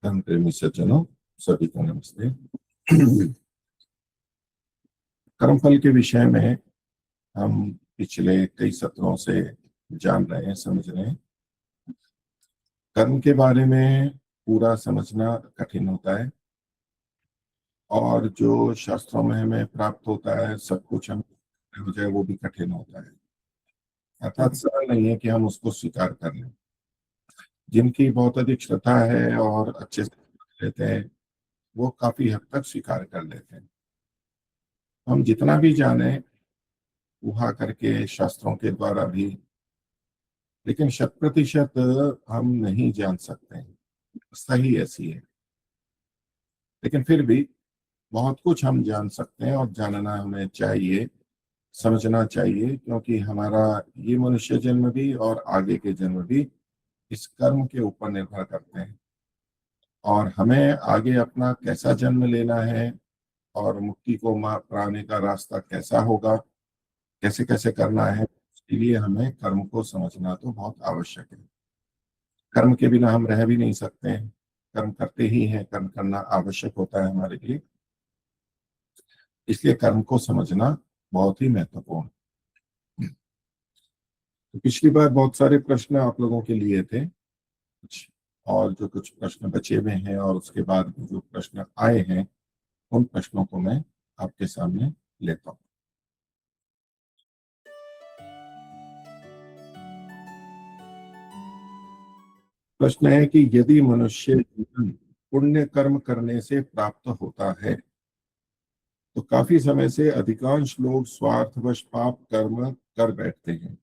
धर्म प्रेमी सज्जनों, सभी को नमस्ते। कर्मफल के विषय में हम पिछले कई सत्रों से जान रहे हैं, समझ रहे हैं। कर्म के बारे में पूरा समझना कठिन होता है और जो शास्त्रों में हमें प्राप्त होता है सब कुछ हम हो जाए वो भी कठिन होता है। अर्थात सरल नहीं है कि हम उसको स्वीकार कर लें। जिनकी बहुत अधिक श्रद्धा है और अच्छे से समझ लेते हैं वो काफी हद तक स्वीकार कर लेते हैं। हम जितना भी जाने ऊहा करके शास्त्रों के द्वारा भी, लेकिन 100% हम नहीं जान सकते हैं। सही ऐसी है, लेकिन फिर भी बहुत कुछ हम जान सकते हैं और जानना हमें चाहिए, समझना चाहिए, क्योंकि हमारा ये मनुष्य जन्म भी और आगे के जन्म भी इस कर्म के ऊपर निर्भर करते हैं। और हमें आगे अपना कैसा जन्म लेना है और मुक्ति को पाने का रास्ता कैसा होगा, कैसे कैसे करना है, इसके लिए हमें कर्म को समझना तो बहुत आवश्यक है। कर्म के बिना हम रह भी नहीं सकते हैं। कर्म करते ही हैं, कर्म करना आवश्यक होता है हमारे लिए। इसलिए कर्म को समझना बहुत ही महत्वपूर्ण है। तो पिछली बार बहुत सारे प्रश्न आप लोगों के लिए थे कुछ, और जो कुछ प्रश्न बचे हुए हैं और उसके बाद जो प्रश्न आए हैं उन प्रश्नों को मैं आपके सामने लेता हूँ। प्रश्न है कि यदि मनुष्य जीवन पुण्य कर्म करने से प्राप्त होता है तो काफी समय से अधिकांश लोग स्वार्थवश पाप कर्म कर बैठते हैं।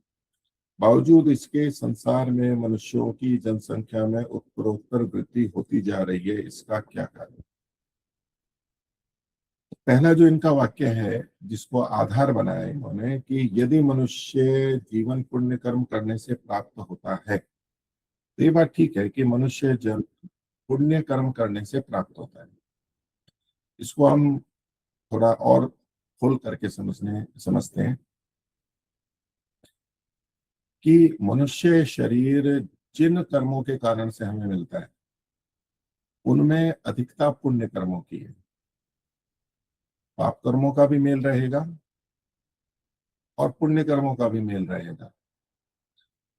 बावजूद इसके संसार में मनुष्यों की जनसंख्या में उत्तरोत्तर वृद्धि होती जा रही है, इसका क्या कारण? पहला जो इनका वाक्य है जिसको आधार बनाया इन्होंने कि यदि मनुष्य जीवन पुण्य कर्म करने से प्राप्त होता है, तो ये बात ठीक है कि मनुष्य जन्म पुण्य कर्म करने से प्राप्त होता है। इसको हम थोड़ा और खोल करके समझते हैं कि मनुष्य शरीर जिन कर्मों के कारण से हमें मिलता है उनमें अधिकता पुण्य कर्मों की है। पाप कर्मों का भी मेल रहेगा और पुण्य कर्मों का भी मेल रहेगा।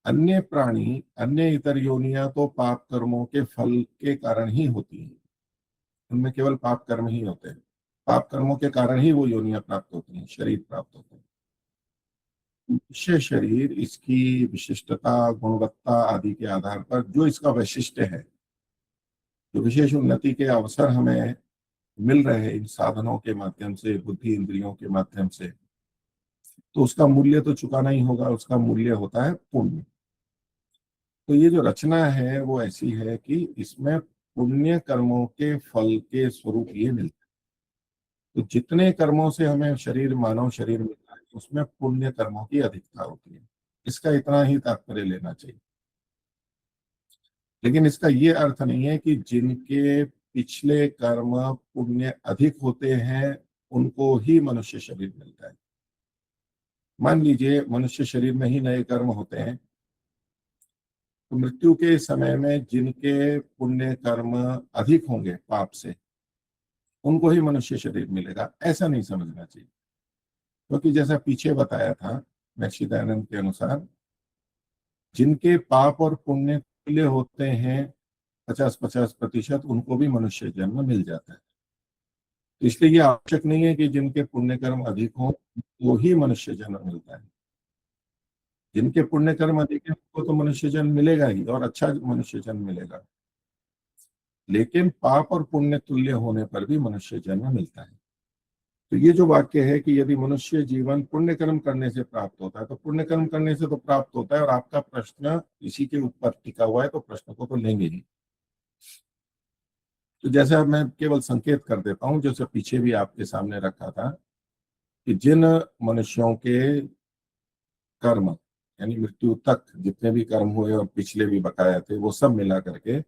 अन्य प्राणी, अन्य इतर योनियां तो पाप कर्मों के फल के कारण ही होती हैं। उनमें केवल पाप कर्म ही होते हैं। पाप कर्मों के कारण ही वो योनियां प्राप्त होती हैं, शरीर प्राप्त होते हैं। मनुष्य शरीर इसकी विशिष्टता, गुणवत्ता आदि के आधार पर जो इसका वैशिष्ट्य है, जो विशेष उन्नति के अवसर हमें मिल रहे हैं इन साधनों के माध्यम से, बुद्धि इंद्रियों के माध्यम से, तो उसका मूल्य तो चुकाना ही होगा। उसका मूल्य होता है पुण्य। तो ये जो रचना है वो ऐसी है कि इसमें पुण्य कर्मों के फल के स्वरूप ये मिलता है। तो जितने कर्मों से हमें शरीर, मानव शरीर मिलता है, उसमें पुण्य कर्मों की अधिकता होती है। इसका इतना ही तात्पर्य लेना चाहिए। लेकिन इसका ये अर्थ नहीं है कि जिनके पिछले कर्म पुण्य अधिक होते हैं उनको ही मनुष्य शरीर मिलता है। मान लीजिए मनुष्य शरीर में ही नए कर्म होते हैं, तो मृत्यु के समय में जिनके पुण्य कर्म अधिक होंगे पाप से, उनको ही मनुष्य शरीर मिलेगा, ऐसा नहीं समझना चाहिए। क्योंकि जैसा पीछे बताया था महर्षि दयानंद के अनुसार, जिनके पाप और पुण्य तुल्य होते हैं 50-50%, उनको भी मनुष्य जन्म मिल जाता है। तो इसलिए ये आवश्यक नहीं है कि जिनके पुण्य कर्म अधिक हो वो ही मनुष्य जन्म मिलता है। जिनके पुण्य कर्म अधिक है उनको तो मनुष्य जन्म मिलेगा ही, और अच्छा मनुष्य जन्म मिलेगा। लेकिन पाप और पुण्य तुल्य होने पर भी मनुष्य जन्म मिलता है। तो ये जो वाक्य है कि यदि मनुष्य जीवन पुण्य कर्म करने से प्राप्त होता है, तो पुण्य कर्म करने से तो प्राप्त होता है, और आपका प्रश्न इसी के ऊपर टिका हुआ है, तो प्रश्न को तो लेंगे ही। तो जैसे मैं केवल संकेत कर देता हूं, जैसे पीछे भी आपके सामने रखा था कि जिन मनुष्यों के कर्म यानी मृत्यु तक जितने भी कर्म हुए और पिछले भी बकाया थे वो सब मिला करके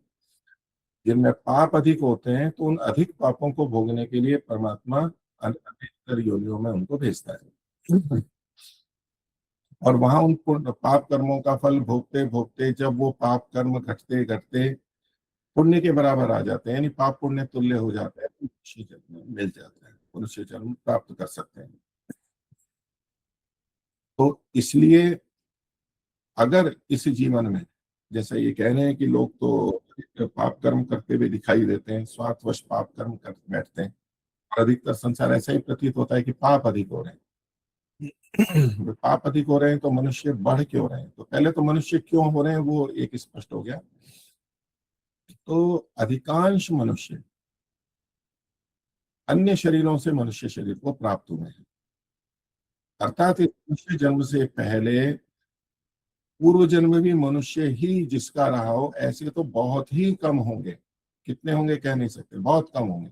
जिनमें पाप अधिक होते हैं, तो उन अधिक पापों को भोगने के लिए परमात्मा अधिकतर योनियों में उनको भेजता है। और वहां उन पाप कर्मों का फल भोगते भोगते जब वो पाप कर्म घटते घटते पुण्य के बराबर आ जाते हैं, यानी पाप पुण्य तुल्य हो जाते हैं, तो मनुष्य जन्म मिल जाता है, मनुष्य जन्म प्राप्त कर सकते हैं। तो इसलिए अगर इस जीवन में, जैसा ये कह रहे हैं कि लोग तो पाप कर्म करते हुए दिखाई देते हैं, स्वार्थवश पाप कर्म कर बैठते हैं, और अधिकतर संसार ऐसा ही प्रतीत होता है कि पाप अधिक हो रहे हैं। तो पाप अधिक हो रहे हैं तो मनुष्य बढ़ क्यों रहे हैं? तो पहले तो मनुष्य क्यों हो रहे हैं वो एक स्पष्ट हो गया। तो अधिकांश मनुष्य अन्य शरीरों से मनुष्य शरीर को प्राप्त हुए हैं, अर्थात इस मनुष्य जन्म से पहले पूर्व जन्म में भी मनुष्य ही जिसका रहा हो, ऐसे तो बहुत ही कम होंगे। कितने होंगे कह नहीं सकते, बहुत कम होंगे।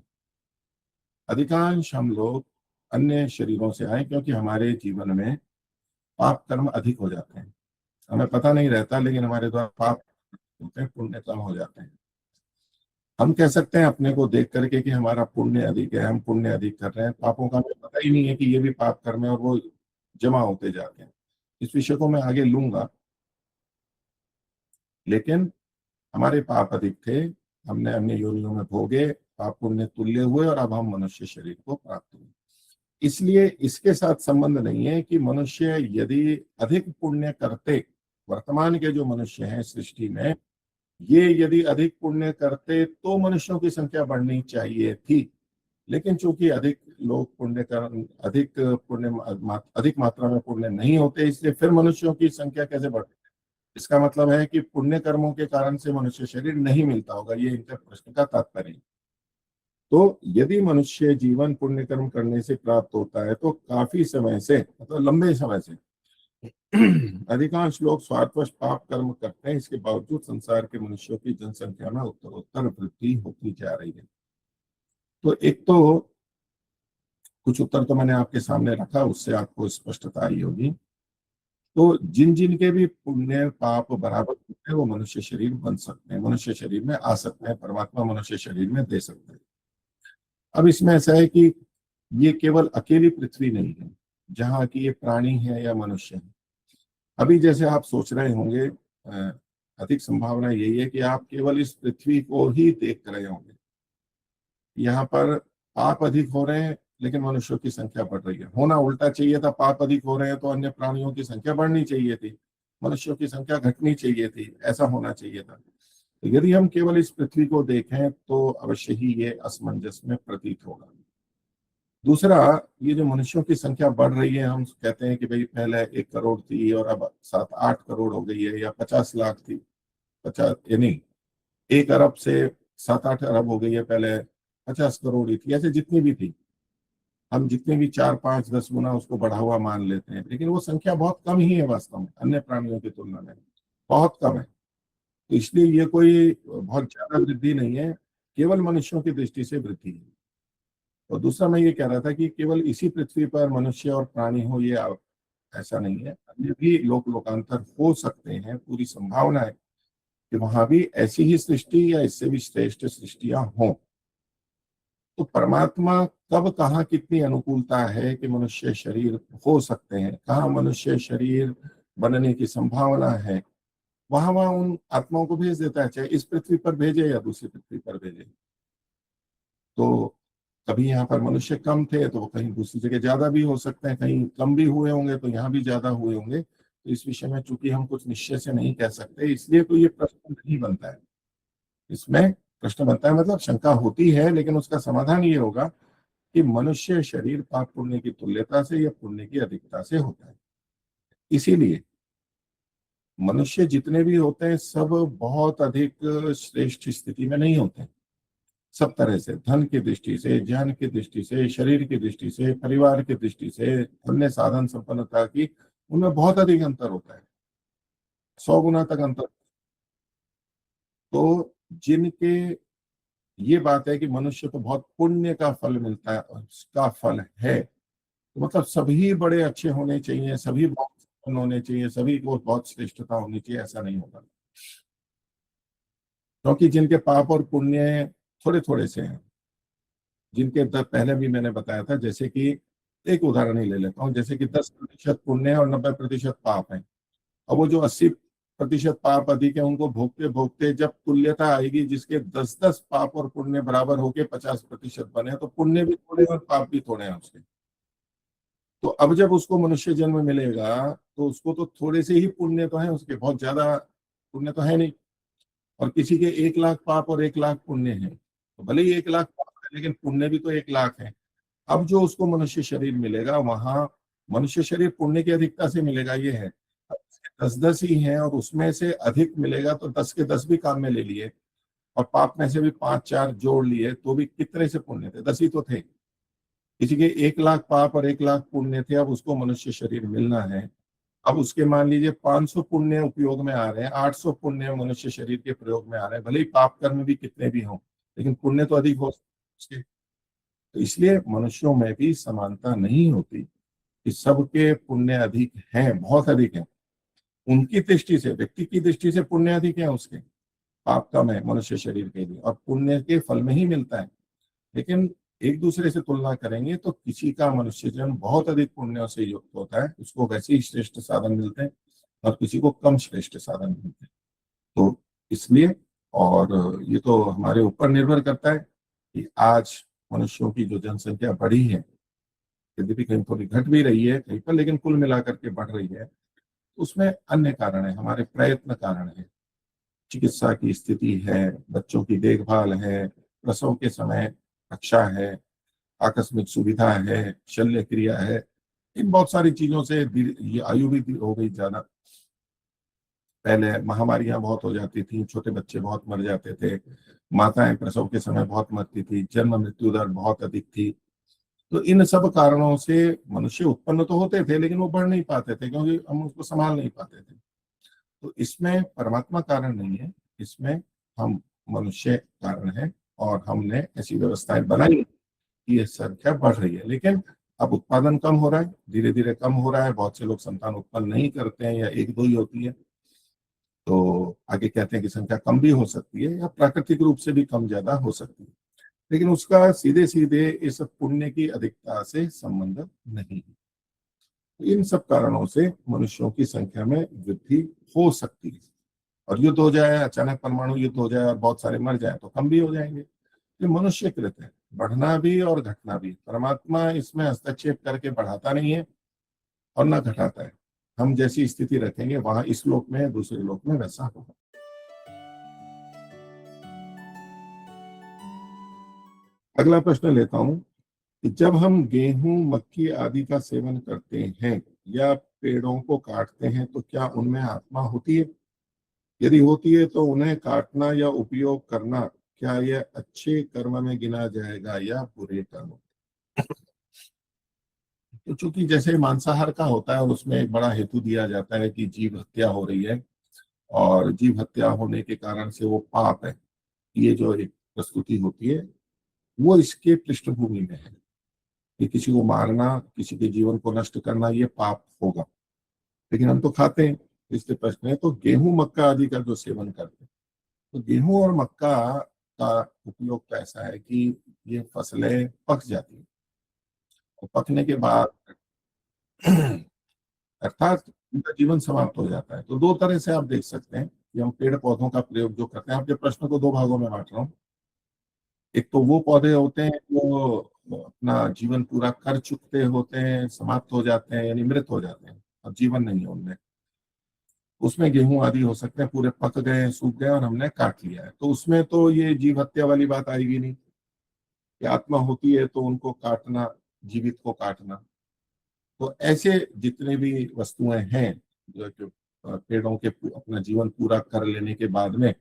अधिकांश हम लोग अन्य शरीरों से आए, क्योंकि हमारे जीवन में पाप कर्म अधिक हो जाते हैं। हमें पता नहीं रहता, लेकिन हमारे द्वारा पाप होते हैं, पुण्य कम हो जाते हैं। हम कह सकते हैं अपने को देख करके कि हमारा पुण्य अधिक है, हम पुण्य अधिक कर रहे हैं, पापों का हमें पता ही नहीं है कि ये भी पाप कर्म है, और वो जमा होते जाते हैं। इस विषय को मैं आगे लूंगा, लेकिन हमारे पाप अधिक थे, हमने अन्य योनियों में भोगे, पाप पुण्य तुल्य हुए, और अब हम मनुष्य शरीर को प्राप्त हुए। इसलिए इसके साथ संबंध नहीं है कि मनुष्य यदि अधिक पुण्य करते, वर्तमान के जो मनुष्य हैं सृष्टि में, ये यदि अधिक पुण्य करते तो मनुष्यों की संख्या बढ़नी चाहिए थी। लेकिन चूंकि अधिक लोग पुण्य कर अधिक पुण्य अधिक मात्रा में पुण्य नहीं होते, इसलिए फिर मनुष्यों की संख्या कैसे बढ़? इसका मतलब है कि पुण्य कर्मों के कारण से मनुष्य शरीर नहीं मिलता होगा, ये इनका प्रश्न का तात्पर्य है। तो यदि मनुष्य जीवन पुण्य कर्म करने से प्राप्त होता है, तो काफी समय से, मतलब लंबे समय से अधिकांश लोग स्वार्थवश पाप कर्म करते हैं। इसके बावजूद संसार के मनुष्यों की जनसंख्या में उत्तरोत्तर वृद्धि होती जा रही है। तो एक तो कुछ उत्तर तो मैंने आपके सामने रखा, उससे आपको स्पष्टता आई होगी। तो जिन जिन के भी पुण्य पाप बराबर होते हैं, वो मनुष्य शरीर बन सकते हैं, मनुष्य शरीर में आ सकते हैं, परमात्मा मनुष्य शरीर में दे सकते हैं। अब इसमें ऐसा है कि ये केवल अकेली पृथ्वी नहीं है जहाँ की ये प्राणी है या मनुष्य है। अभी जैसे आप सोच रहे होंगे, अधिक संभावना यही है कि आप केवल इस पृथ्वी को ही देख रहे होंगे। यहाँ पर पाप अधिक हो रहे हैं, लेकिन मनुष्यों की संख्या बढ़ रही है। होना उल्टा चाहिए था, पाप अधिक हो रहे हैं तो अन्य प्राणियों की संख्या बढ़नी चाहिए थी, मनुष्यों की संख्या घटनी चाहिए थी, ऐसा होना चाहिए था। तो यदि हम केवल इस पृथ्वी को देखें तो अवश्य ही ये असमंजस में प्रतीत होगा। दूसरा, ये जो मनुष्यों की संख्या बढ़ रही है, हम कहते हैं कि भाई पहले 1 करोड़ थी और अब 7-8 करोड़ हो गई है, या 50 लाख थी, 50 यानी 1 अरब से 7-8 अरब हो गई है, पहले 50 करोड़ ही थी, ऐसे जितनी भी थी। हम जितने भी 4-5-10 गुना उसको बढ़ा हुआ मान लेते हैं, लेकिन वो संख्या बहुत कम ही है वास्तव में, अन्य प्राणियों की तुलना में बहुत कम है। तो इसलिए ये कोई बहुत ज्यादा वृद्धि नहीं है, केवल मनुष्यों की दृष्टि से वृद्धि है। और दूसरा, मैं ये कह रहा था कि केवल इसी पृथ्वी पर मनुष्य और प्राणी हो, ये ऐसा नहीं है, अन्य भी लोक लोकांतर हो सकते हैं, पूरी संभावना है कि वहां भी ऐसी ही सृष्टि या इससे भी श्रेष्ठ सृष्टियां हों। तो परमात्मा कब कहाँ कितनी अनुकूलता है कि मनुष्य शरीर हो सकते हैं, कहाँ मनुष्य शरीर बनने की संभावना है, वहां वहां उन आत्माओं को भेज देता है, चाहे इस पृथ्वी पर भेजे या दूसरी पृथ्वी पर भेजे। तो कभी यहाँ पर मनुष्य कम थे तो वो कहीं दूसरी जगह ज्यादा भी हो सकते हैं, कहीं कम भी हुए होंगे तो यहाँ भी ज्यादा हुए होंगे। तो इस विषय में चूंकि हम कुछ निश्चय से नहीं कह सकते, इसलिए तो ये प्रश्न नहीं बनता है। इसमें प्रश्न बनता है, मतलब शंका होती है, लेकिन उसका समाधान ये होगा कि मनुष्य शरीर पाप पुण्य की तुल्यता से या पुण्य की अधिकता से होता है। इसीलिए मनुष्य जितने भी होते हैं सब बहुत अधिक श्रेष्ठ स्थिति में नहीं होते हैं। सब तरह से, धन की दृष्टि से, ज्ञान की दृष्टि से, शरीर की दृष्टि से, परिवार की दृष्टि से, अन्य साधन संपन्नता की, उनमें बहुत अधिक अंतर होता है, 100 गुना तक अंतर। तो जिनके, ये बात है कि मनुष्य को बहुत पुण्य का फल मिलता है, और उसका फल है, तो मतलब सभी बड़े अच्छे होने चाहिए, सभी बहुत संपन्न होने चाहिए, सभी को बहुत श्रेष्ठता होनी चाहिए, ऐसा नहीं होगा। क्योंकि जिनके पाप और पुण्य थोड़े थोड़े से हैं, जिनके पहले भी मैंने बताया था, जैसे कि एक उदाहरण ही ले लेता हूँ, जैसे कि 10% पुण्य है और 90% पाप है। अब वो जो प्रतिशत पाप अधिक है, उनको भोगते भोगते जब तुल्यता आएगी जिसके 10-10 पाप और पुण्य बराबर होके 50% बने, तो पुण्य भी थोड़े और पाप भी थोड़े हैं उसके। तो अब जब उसको मनुष्य जन्म मिलेगा तो उसको तो थोड़े से ही पुण्य तो है, उसके बहुत ज्यादा पुण्य तो है नहीं। और किसी के 1 लाख पाप और 1 लाख पुण्य है, तो भले ही 1 लाख पाप है लेकिन पुण्य भी तो 1 लाख है। अब जो उसको मनुष्य शरीर मिलेगा वहां मनुष्य शरीर पुण्य की अधिकता से मिलेगा, ये है। 10-10 ही है और उसमें से अधिक मिलेगा तो 10 के 10 भी काम में ले लिए, और पाप में से भी 5-4 जोड़ लिए तो भी कितने से पुण्य थे, 10 ही तो थे। किसी के 1 लाख पाप और 1 लाख पुण्य थे, अब उसको मनुष्य शरीर मिलना है। अब उसके मान लीजिए 500 पुण्य उपयोग में आ रहे हैं, 800 पुण्य मनुष्य शरीर के प्रयोग में आ रहे हैं, भले ही पाप कर्म भी कितने भी हों लेकिन पुण्य तो अधिक हो उसके। तो इसलिए मनुष्यों में भी समानता नहीं होती कि सबके पुण्य अधिक हैं, बहुत अधिक हैं। उनकी दृष्टि से, व्यक्ति की दृष्टि से पुण्य अधिक है उसके, पाप कम है मनुष्य शरीर के लिए और पुण्य के फल में ही मिलता है। लेकिन एक दूसरे से तुलना करेंगे तो किसी का मनुष्य जन्म बहुत अधिक पुण्यों से युक्त होता है, उसको वैसे ही श्रेष्ठ साधन मिलते हैं, और किसी को कम श्रेष्ठ साधन मिलते हैं। तो इसलिए, और ये तो हमारे ऊपर निर्भर करता है कि आज मनुष्यों की जो जनसंख्या बढ़ी है, यद्यपि कहीं थोड़ी घट भी रही है कहीं पर, लेकिन कुल मिलाकर के बढ़ रही है, उसमें अन्य कारण है, हमारे प्रयत्न कारण है। चिकित्सा की स्थिति है, बच्चों की देखभाल है, प्रसव के समय रक्षा है, आकस्मिक सुविधा है, शल्य क्रिया है, इन बहुत सारी चीजों से ये आयु भी हो गई ज्यादा। पहले महामारियां बहुत हो जाती थी, छोटे बच्चे बहुत मर जाते थे, माताएं प्रसव के समय बहुत मरती थी, जन्म मृत्यु दर बहुत अधिक थी। तो इन सब कारणों से मनुष्य उत्पन्न तो होते थे लेकिन वो बढ़ नहीं पाते थे क्योंकि हम उसको संभाल नहीं पाते थे। तो इसमें परमात्मा कारण नहीं है, इसमें हम मनुष्य कारण है, और हमने ऐसी व्यवस्थाएं बनाई कि ये संख्या बढ़ रही है। लेकिन अब उत्पादन कम हो रहा है, धीरे धीरे कम हो रहा है, बहुत से लोग संतान उत्पन्न नहीं करते हैं या एक दो ही होती है। तो आगे कहते हैं कि संख्या कम भी हो सकती है या प्राकृतिक रूप से भी कम ज्यादा हो सकती है, लेकिन उसका सीधे सीधे इस पुण्य की अधिकता से संबंध नहीं है। इन सब कारणों से मनुष्यों की संख्या में वृद्धि हो सकती है, और युद्ध हो जाए, अचानक परमाणु युद्ध हो जाए और बहुत सारे मर जाए तो कम भी हो जाएंगे। ये मनुष्य कृत है, बढ़ना भी और घटना भी। परमात्मा इसमें हस्तक्षेप करके बढ़ाता नहीं है और ना घटाता है। हम जैसी स्थिति रखेंगे वहां इस लोक में दूसरे लोक में वैसा होगा। अगला प्रश्न लेता हूं कि जब हम गेहूं, मक्की आदि का सेवन करते हैं या पेड़ों को काटते हैं तो क्या उनमें आत्मा होती है? यदि होती है तो उन्हें काटना या उपयोग करना, क्या यह अच्छे कर्म में गिना जाएगा या बुरे कर्म? तो चूंकि जैसे मांसाहार का होता है और उसमें एक बड़ा हेतु दिया जाता है कि जीव हत्या हो रही है, और जीव हत्या होने के कारण से वो पाप है, ये जो एक प्रस्तुति होती है वो इसके पृष्ठभूमि में है कि किसी को मारना, किसी के जीवन को नष्ट करना, ये पाप होगा। लेकिन हम तो खाते हैं, इसलिए प्रश्न है तो गेहूं, मक्का आदि का जो सेवन करते हैं, तो गेहूं और मक्का का उपयोग तो ऐसा है कि ये फसलें पक जाती हैं, और पकने के बाद अर्थात उनका जीवन समाप्त हो जाता है। तो दो तरह से आप देख सकते हैं कि हम पेड़ पौधों का प्रयोग जो करते हैं, आपके प्रश्न को दो भागों में बांट रहा हूँ। एक तो वो पौधे होते हैं जो अपना जीवन पूरा कर चुके होते हैं, समाप्त हो जाते हैं यानी मृत हो जाते हैं, अब जीवन नहीं है उनमें। उसमें गेहूं आदि हो सकते हैं पूरे पक गए, सूख गए और हमने काट लिया है, तो उसमें तो ये जीव हत्या वाली बात आएगी नहीं कि आत्मा होती है तो उनको काटना, जीवित को काटना। तो ऐसे जितने भी वस्तुएं हैं जो कि पेड़ों के अपना जीवन पूरा कर लेने के बाद में,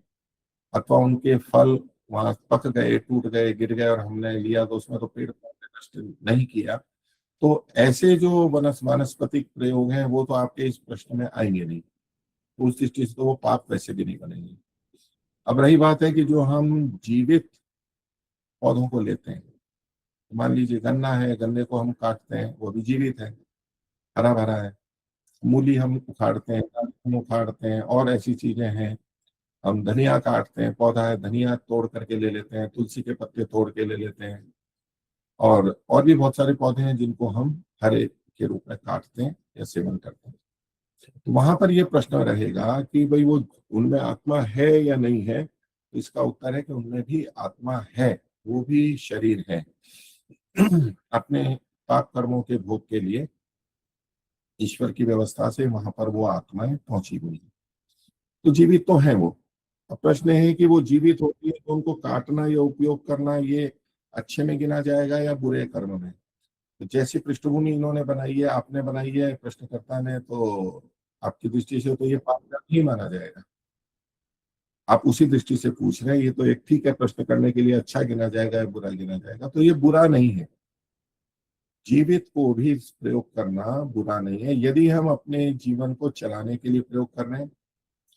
अथवा उनके फल वहां पक गए, टूट गए, गिर गए और हमने लिया, तो उसमें तो पेड़ पौधे नष्ट नहीं किया। तो ऐसे जो वानस्पतिक प्रयोग हैं वो तो आपके इस प्रश्न में आएंगे नहीं, तो उस दृष्टि से तो वो पाप वैसे भी नहीं बनेंगे। अब रही बात है कि जो हम जीवित पौधों को लेते हैं, मान लीजिए गन्ना है, गन्ने को हम काटते हैं, वो भी जीवित है, हरा भरा है। मूली हम उखाड़ते हैं, दाल हम उखाड़ते हैं, और ऐसी चीजें हैं। हम धनिया काटते हैं, पौधा है, धनिया तोड़ करके ले लेते हैं, तुलसी के पत्ते तोड़ के ले लेते हैं, और भी बहुत सारे पौधे हैं जिनको हम हरे के रूप में काटते हैं या सेवन करते हैं। तो वहां पर यह प्रश्न रहेगा कि भाई वो उनमें आत्मा है या नहीं है। तो इसका उत्तर है कि उनमें भी आत्मा है, वो भी शरीर है। अपने पाप कर्मों के भोग के लिए ईश्वर की व्यवस्था से वहां पर वो आत्माएं पहुंची हुई है। तो जीवित तो है वो। अब प्रश्न है कि वो जीवित होती है तो उनको काटना या उपयोग करना ये अच्छे में गिना जाएगा या बुरे कर्म में। तो जैसी पृष्ठभूमि इन्होंने बनाई है, आपने बनाई है प्रश्नकर्ता ने, तो आपकी दृष्टि से तो ये पाप कर्म ही माना जाएगा। आप उसी दृष्टि से पूछ रहे हैं, ये तो एक ठीक है, प्रश्न करने के लिए अच्छा गिना जाएगा या बुरा गिना जाएगा, तो ये बुरा नहीं है। जीवित को भी प्रयोग करना बुरा नहीं है, यदि हम अपने जीवन को चलाने के लिए प्रयोग कर रहे हैं,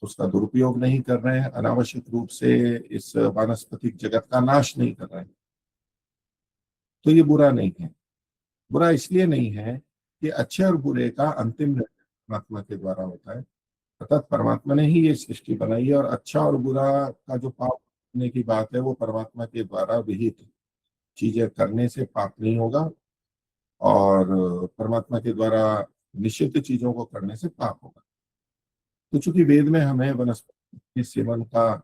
उसका दुरुपयोग नहीं कर रहे हैं, अनावश्यक रूप से इस वानस्पतिक जगत का नाश नहीं कर रहे हैं, तो ये बुरा नहीं है। बुरा इसलिए नहीं है कि अच्छे और बुरे का अंतिम निर्णय परमात्मा के द्वारा होता है। अर्थात परमात्मा ने ही ये सृष्टि बनाई है और अच्छा और बुरा का जो पाप करने की बात है वो परमात्मा के द्वारा विहित चीजें करने से पाप नहीं होगा, और परमात्मा के द्वारा निषिद्ध चीजों को करने से पाप होगा। तो चूंकि वेद में हमें वनस्पति के सेवन का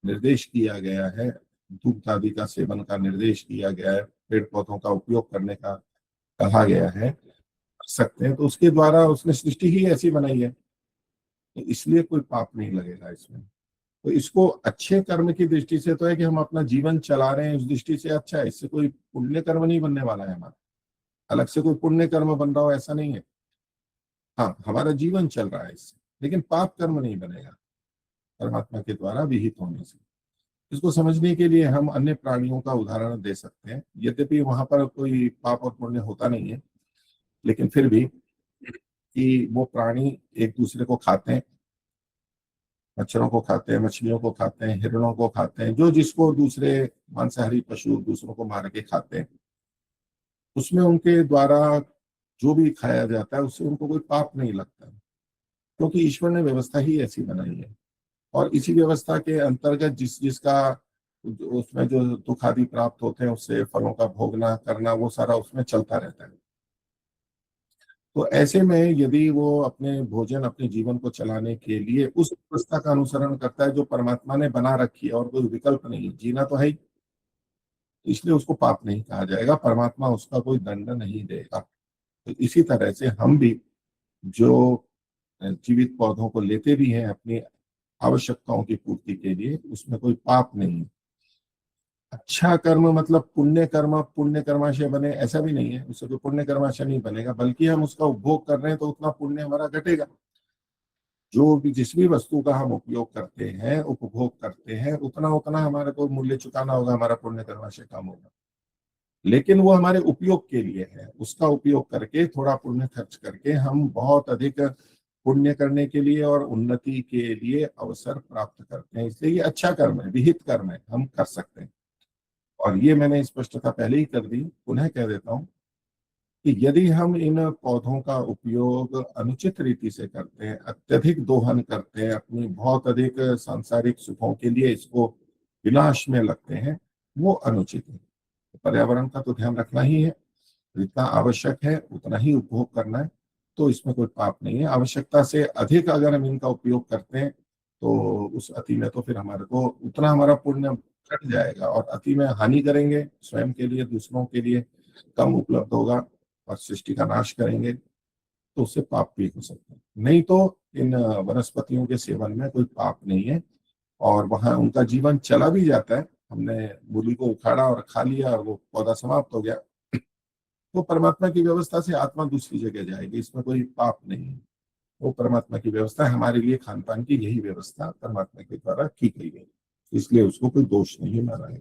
निर्देश किया गया है, धूप आदि का सेवन का निर्देश किया गया है, पेड़ पौधों का उपयोग करने का कहा गया है, कर सकते हैं, तो उसके द्वारा उसने सृष्टि ही ऐसी बनाई है, तो इसलिए कोई पाप नहीं लगेगा इसमें। तो इसको अच्छे कर्म की दृष्टि से तो है कि हम अपना जीवन चला रहे हैं, उस दृष्टि से अच्छा है, इससे कोई पुण्य कर्म नहीं बनने वाला है हमारा, अलग से कोई पुण्य कर्म बन रहा हो ऐसा नहीं है। हाँ, हमारा जीवन चल रहा है इससे, लेकिन पाप कर्म नहीं बनेगा परमात्मा के द्वारा विहित होने से। इसको समझने के लिए हम अन्य प्राणियों का उदाहरण दे सकते हैं, यद्यपि वहां पर कोई पाप और पुण्य होता नहीं है, लेकिन फिर भी कि वो प्राणी एक दूसरे को खाते हैं, मच्छरों को खाते हैं, मछलियों को खाते हैं, हिरणों को खाते हैं, जो जिसको दूसरे मांसाहारी पशु दूसरों को मार के खाते हैं, उसमें उनके द्वारा जो भी खाया जाता है उससे उनको कोई पाप नहीं लगता, क्योंकि ईश्वर ने व्यवस्था ही ऐसी बनाई है। और इसी व्यवस्था के अंतर्गत जिस जिसका उसमें जो दुख आदि प्राप्त होते हैं, उससे फलों का भोगना करना, वो सारा उसमें चलता रहता है। तो ऐसे में यदि वो अपने भोजन, अपने जीवन को चलाने के लिए उस व्यवस्था का अनुसरण करता है जो परमात्मा ने बना रखी है, और कोई विकल्प नहीं, जीना तो है ही, इसलिए उसको पाप नहीं कहा जाएगा, परमात्मा उसका कोई दंड नहीं देगा। तो इसी तरह से हम भी जो जीवित पौधों को लेते भी हैं अपनी आवश्यकताओं की पूर्ति के लिए, उसमें कोई पाप नहीं है। अच्छा कर्म मतलब पुण्य कर्म पुण्य कर्माशय बने ऐसा भी नहीं है, उससे कोई पुण्य कर्माशय नहीं बनेगा, बल्कि हम उसका उपभोग कर रहे हैं तो उतना पुण्य हमारा घटेगा। जो भी जिस भी वस्तु का हम उपयोग करते हैं, उपभोग करते हैं, उतना उतना हमारे को मूल्य चुकाना होगा, हमारा पुण्य कर्माशय कम होगा। लेकिन वो हमारे उपयोग के लिए है, उसका उपयोग करके थोड़ा पुण्य खर्च करके हम बहुत अधिक पुण्य करने के लिए और उन्नति के लिए अवसर प्राप्त करते हैं, इसलिए ये अच्छा कर्म है, विहित कर्म है, हम कर सकते हैं। और ये मैंने स्पष्टता पहले ही कर दी, पुनः कह देता हूं कि यदि हम इन पौधों का उपयोग अनुचित रीति से करते हैं, अत्यधिक दोहन करते हैं, अपनी बहुत अधिक सांसारिक सुखों के लिए इसको विनाश में लगते हैं, वो अनुचित है। पर्यावरण का तो ध्यान रखना ही है, जितना आवश्यक है उतना ही उपभोग करना है, तो इसमें कोई पाप नहीं है। आवश्यकता से अधिक अगर हम इनका उपयोग करते हैं तो उस अति में तो फिर हमारे को उतना हमारा पुण्य घट जाएगा, और अति में हानि करेंगे स्वयं के लिए, दूसरों के लिए कम उपलब्ध होगा और सृष्टि का नाश करेंगे, तो उससे पाप भी हो सकता है। नहीं तो इन वनस्पतियों के सेवन में कोई पाप नहीं है, और वहां उनका जीवन चला भी जाता है। हमने मूली को उखाड़ा और खा लिया और वो पौधा समाप्त हो गया, तो परमात्मा की व्यवस्था से आत्मा दूसरी जगह जाएगी, इसमें कोई पाप नहीं है। वो परमात्मा की व्यवस्था है, हमारे लिए खान पान की यही व्यवस्था परमात्मा के द्वारा की गई है, इसलिए उसको कोई दोष नहीं माना है।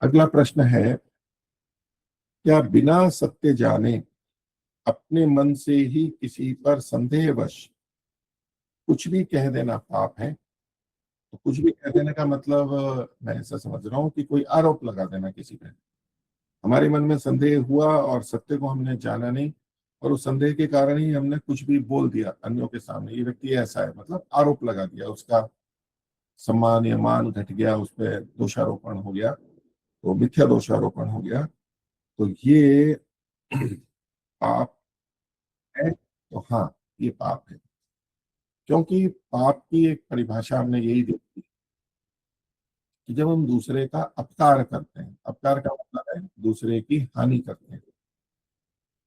अगला प्रश्न है, क्या बिना सत्य जाने अपने मन से ही किसी पर संदेहवश कुछ भी कह देना पाप है? तो कुछ भी कह देने का मतलब मैं ऐसा समझ रहा हूँ कि कोई आरोप लगा देना किसी पे। हमारे मन में संदेह हुआ और सत्य को हमने जाना नहीं, और उस संदेह के कारण ही हमने कुछ भी बोल दिया अन्यों के सामने, ये व्यक्ति ऐसा है, मतलब आरोप लगा दिया, उसका सम्मान या मान घट गया, उस पर दोषारोपण हो गया, तो मिथ्या दोषारोपण हो गया। तो ये पाप है तो हाँ, ये पाप है। क्योंकि पाप की एक परिभाषा हमने यही देखी कि जब हम दूसरे का अपकार करते हैं, अपकार का मतलब है दूसरे की हानि करते हैं,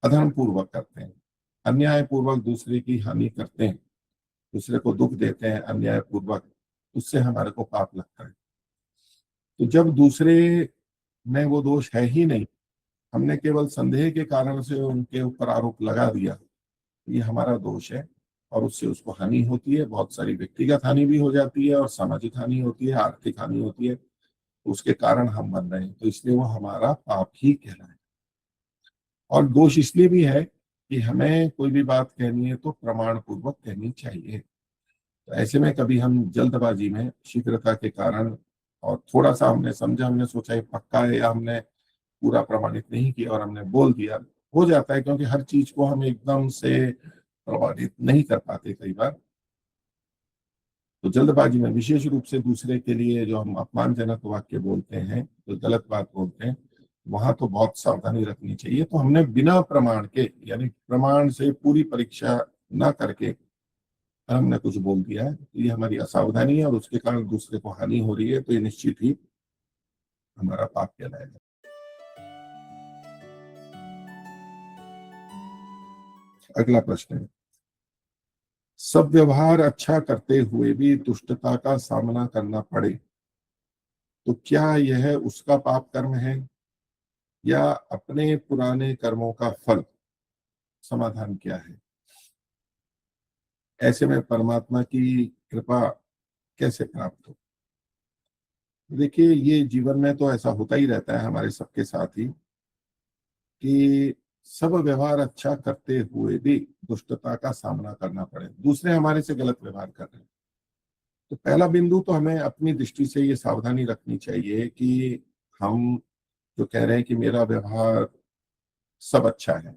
अधर्म पूर्वक करते हैं, अन्याय पूर्वक दूसरे की हानि करते हैं, दूसरे को दुख देते हैं अन्याय पूर्वक, उससे हमारे को पाप लगता है। तो जब दूसरे में वो दोष है ही नहीं, हमने केवल संदेह के कारण से उनके ऊपर आरोप लगा दिया, ये हमारा दोष है, और उससे उसको हानि होती है, बहुत सारी व्यक्तिगत हानि भी हो जाती है और सामाजिक हानि होती है, आर्थिक हानि होती है, उसके कारण हम बन रहे हैं, तो इसलिए वो हमारा पाप ही कहलाए। और दोष इसलिए भी है कि हमें कोई भी बात कहनी है तो प्रमाण पूर्वक कहनी चाहिए। तो ऐसे में कभी हम जल्दबाजी में शीघ्रता के कारण, और थोड़ा सा हमने समझा, हमने सोचा ये पक्का है, या हमने पूरा प्रमाणित नहीं किया और हमने बोल दिया, हो जाता है, क्योंकि हर चीज को हम एकदम से प्रमाणित नहीं कर पाते कई बार। तो जल्दबाजी में विशेष रूप से दूसरे के लिए जो हम अपमानजनक वाक्य बोलते हैं, जो गलत बात बोलते हैं, वहां तो बहुत सावधानी रखनी चाहिए। तो हमने बिना प्रमाण के, यानी प्रमाण से पूरी परीक्षा ना करके हमने कुछ बोल दिया है, तो ये हमारी असावधानी है और उसके कारण दूसरे को हानि हो रही है, तो ये निश्चित ही हमारा पाप कहलाएगा। अगला प्रश्न है, सब व्यवहार अच्छा करते हुए भी दुष्टता का सामना करना पड़े तो क्या यह उसका पाप कर्म है या अपने पुराने कर्मों का फल? समाधान क्या है? ऐसे में परमात्मा की कृपा कैसे प्राप्त हो? देखिए, ये जीवन में तो ऐसा होता ही रहता है हमारे सबके साथ ही, कि सब व्यवहार अच्छा करते हुए भी दुष्टता का सामना करना पड़े, दूसरे हमारे से गलत व्यवहार कर रहे हैं। तो पहला बिंदु तो हमें अपनी दृष्टि से ये सावधानी रखनी चाहिए कि हम जो कह रहे हैं कि मेरा व्यवहार सब अच्छा है,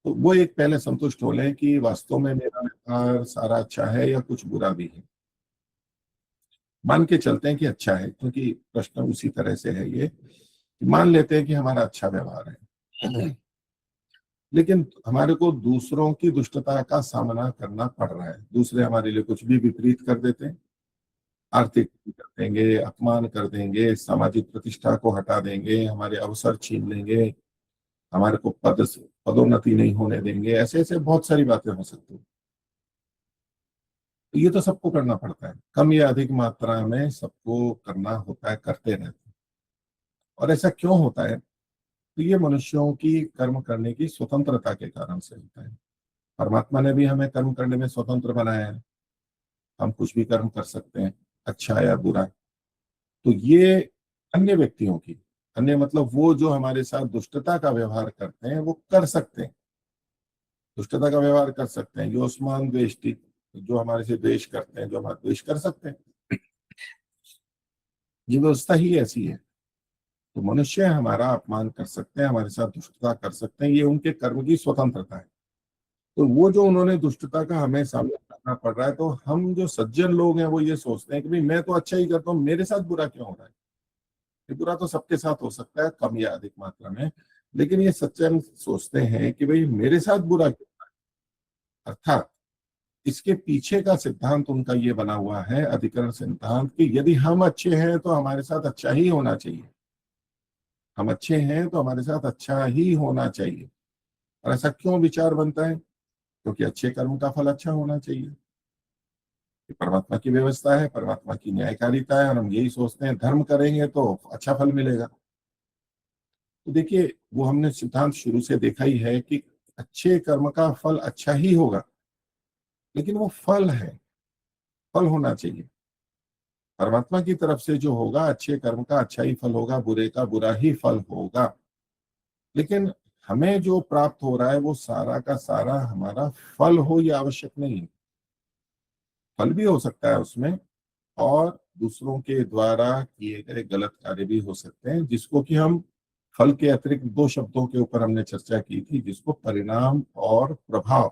तो वो एक पहले संतुष्ट हो लें कि वास्तव में मेरा व्यवहार सारा अच्छा है या कुछ बुरा भी है। मान के चलते हैं कि अच्छा है, क्योंकि प्रश्न उसी तरह से है ये, मान लेते हैं कि हमारा अच्छा व्यवहार है, लेकिन हमारे को दूसरों की दुष्टता का सामना करना पड़ रहा है, दूसरे हमारे लिए कुछ भी विपरीत कर देते हैं, आर्थिक कर देंगे, अपमान कर देंगे, सामाजिक प्रतिष्ठा को हटा देंगे, हमारे अवसर छीन लेंगे, हमारे को पदोन्नति नहीं होने देंगे, ऐसे ऐसे बहुत सारी बातें हो सकती हैं। तो ये तो सबको करना पड़ता है, कम या अधिक मात्रा में सबको करना होता है, करते रहते हैं। और ऐसा क्यों होता है? तो ये मनुष्यों की कर्म करने की स्वतंत्रता के कारण से होता है। परमात्मा ने भी हमें कर्म करने में स्वतंत्र बनाया है, हम कुछ भी कर्म कर सकते हैं, अच्छा या बुरा। तो ये अन्य व्यक्तियों की, अन्य मतलब वो जो हमारे साथ दुष्टता का व्यवहार करते हैं वो कर सकते हैं, दुष्टता का व्यवहार कर सकते हैं, योस्मान द्वेष्टि, जो हमारे से द्वेष करते हैं, जो हमारा द्वेष कर सकते हैं, ये व्यवस्था ही ऐसी है। तो मनुष्य हमारा अपमान कर सकते हैं, हमारे साथ दुष्टता कर सकते हैं, ये उनके कर्म की स्वतंत्रता है। तो वो जो उन्होंने दुष्टता का हमें सामना करना पड़ रहा है, तो हम जो सज्जन लोग हैं वो ये सोचते हैं कि भाई मैं तो अच्छा ही करता हूँ, मेरे साथ बुरा क्यों हो रहा है? ये बुरा तो सबके साथ हो सकता है, कम या अधिक मात्रा में, लेकिन ये सज्जन सोचते हैं कि भाई मेरे साथ बुरा क्यों हो रहा है? अर्थात इसके पीछे का सिद्धांत उनका ये बना हुआ है, अधिकरण सिद्धांत, कि यदि हम अच्छे हैं तो हमारे साथ अच्छा ही होना चाहिए, हम अच्छे हैं तो हमारे साथ अच्छा ही होना चाहिए। और ऐसा क्यों विचार बनता है? क्योंकि अच्छे कर्म का फल अच्छा होना चाहिए, ये परमात्मा की व्यवस्था है, परमात्मा की न्यायकारिता है, और हम यही सोचते हैं धर्म करेंगे तो अच्छा फल मिलेगा। तो देखिए, वो हमने सिद्धांत शुरू से देखा ही है कि अच्छे कर्म का फल अच्छा ही होगा, लेकिन वो फल है, फल होना चाहिए। परमात्मा की तरफ से जो होगा, अच्छे कर्म का अच्छा ही फल होगा, बुरे का बुरा ही फल होगा। लेकिन हमें जो प्राप्त हो रहा है वो सारा का सारा हमारा फल हो, ये आवश्यक नहीं है। फल भी हो सकता है उसमें, और दूसरों के द्वारा किए गए गलत कार्य भी हो सकते हैं, जिसको कि हम फल के अतिरिक्त दो शब्दों के ऊपर हमने चर्चा की थी, जिसको परिणाम और प्रभाव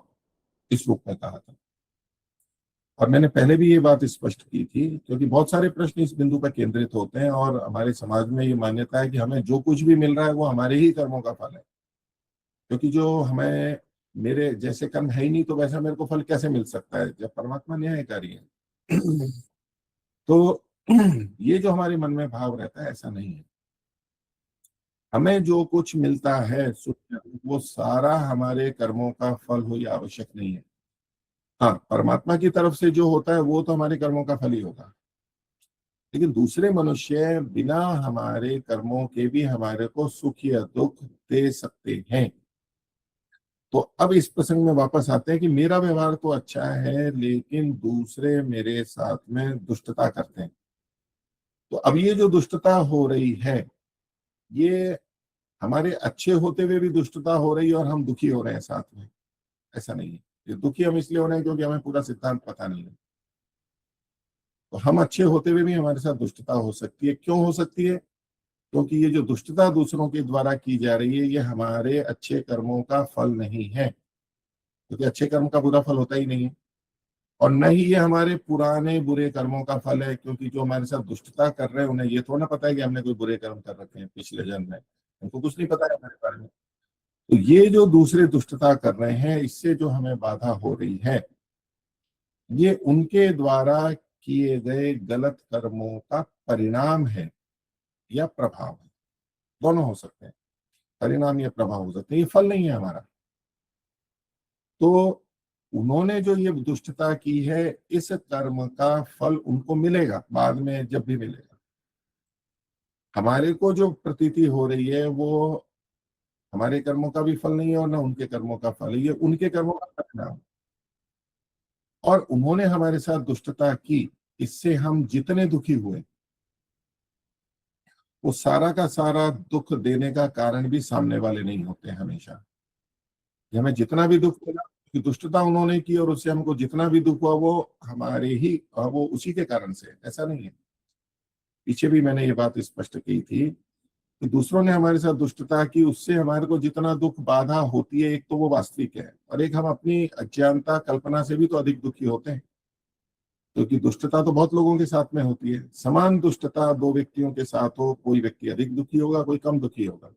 इस रूप में कहा था। और मैंने पहले भी ये बात स्पष्ट की थी, क्योंकि बहुत सारे प्रश्न इस बिंदु पर केंद्रित होते हैं, और हमारे समाज में ये मान्यता है कि हमें जो कुछ भी मिल रहा है वो हमारे ही कर्मों का फल है। क्योंकि जो हमें मेरे जैसे कर्म है ही नहीं, तो वैसा मेरे को फल कैसे मिल सकता है जब परमात्मा न्यायकारी है। तो ये जो हमारे मन में भाव रहता है, ऐसा नहीं है। हमें जो कुछ मिलता है सुख, वो सारा हमारे कर्मों का फल हो, ये आवश्यक नहीं है। हाँ, परमात्मा की तरफ से जो होता है वो तो हमारे कर्मों का फल ही होगा, लेकिन दूसरे मनुष्य बिना हमारे कर्मों के भी हमारे को सुख या दुख दे सकते हैं। तो अब इस प्रसंग में वापस आते हैं कि मेरा व्यवहार तो अच्छा है, लेकिन दूसरे मेरे साथ में दुष्टता करते हैं। तो अब ये जो दुष्टता हो रही है, ये हमारे अच्छे होते हुए भी दुष्टता हो रही है और हम दुखी हो रहे हैं साथ में, ऐसा नहीं है। ये दुखी हम इसलिए हो रहे हैं क्योंकि हमें पूरा सिद्धांत पता नहीं है। तो हम अच्छे होते हुए भी हमारे साथ दुष्टता हो सकती है। क्यों हो सकती है? क्योंकि ये जो दुष्टता दूसरों के द्वारा की जा रही है, ये हमारे अच्छे कर्मों का फल नहीं है, क्योंकि अच्छे कर्म का बुरा फल होता ही नहीं है। और न ही ये हमारे पुराने बुरे कर्मों का फल है, क्योंकि जो हमारे साथ दुष्टता कर रहे हैं उन्हें ये थोड़ा ना पता है कि हमने कोई बुरे कर्म कर रखे हैं पिछले जन्म में। उनको कुछ नहीं पता है हमारे बारे में। तो ये जो दूसरे दुष्टता कर रहे हैं, इससे जो हमें बाधा हो रही है, ये उनके द्वारा किए गए गलत कर्मों का परिणाम है या प्रभाव है। दोनों हो सकते हैं, परिणाम या प्रभाव हो सकते हैं, ये फल नहीं है हमारा। तो उन्होंने जो ये दुष्टता की है, इस कर्म का फल उनको मिलेगा बाद में, जब भी मिलेगा। हमारे को जो प्रतीति हो रही है वो हमारे कर्मों का भी फल नहीं है और ना उनके कर्मों का फल है, ये उनके कर्मों का परिणाम। और उन्होंने हमारे साथ दुष्टता की, इससे हम जितने दुखी हुए, वो सारा का सारा दुख देने का कारण भी सामने वाले नहीं होते हैं हमेशा। कि हमें जितना भी दुख मिला, कि दुष्टता उन्होंने की और उससे हमको जितना भी दुख हुआ, वो हमारे ही वो उसी के कारण से, ऐसा नहीं है। पीछे भी मैंने ये बात स्पष्ट की थी कि दूसरों ने हमारे साथ दुष्टता की, उससे हमारे को जितना दुख बाधा होती है, एक तो वो वास्तविक है, और एक हम अपनी अज्ञानता कल्पना से भी तो अधिक दुखी होते हैं। क्योंकि दुष्टता तो बहुत लोगों के साथ में होती है। समान दुष्टता दो व्यक्तियों के साथ हो, कोई व्यक्ति अधिक दुखी होगा, कोई कम दुखी होगा।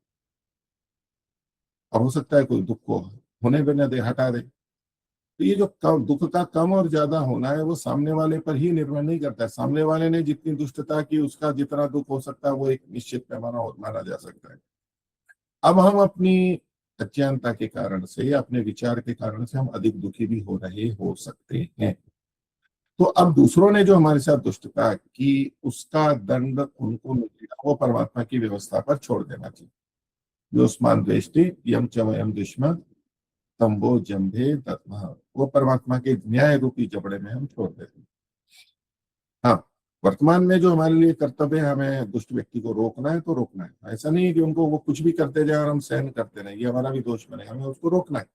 और हो सकता है कोई दुख को होने भी न दे, हटा दे। तो ये जो दुख का कम और ज्यादा होना है, वो सामने वाले पर ही निर्भर नहीं करता है। सामने वाले ने जितनी दुष्टता की, उसका जितना दुख हो सकता है, वो एक निश्चित पैमाना और माना जा सकता है। अब हम अपनी अज्ञानता के कारण से या अपने विचार के कारण से हम अधिक दुखी भी हो रहे हो सकते हैं। तो अब दूसरों ने जो हमारे साथ दुष्टता की, उसका दंड उनको मिलेगा, वो परमात्मा की व्यवस्था पर छोड़ देना चाहिए। योस्मान द्वेष्टि यम च वयम दुष्म तंबो जम्भे दत्मः, वो परमात्मा के न्याय रूपी जबड़े में हम छोड़ देते हैं। हाँ, वर्तमान में जो हमारे लिए कर्तव्य है, हमें दुष्ट व्यक्ति को रोकना है तो रोकना है। ऐसा नहीं है कि उनको वो कुछ भी करते जाए और हम सहन करते रहे, ये हमारा भी दोष बने। हमें उसको रोकना है,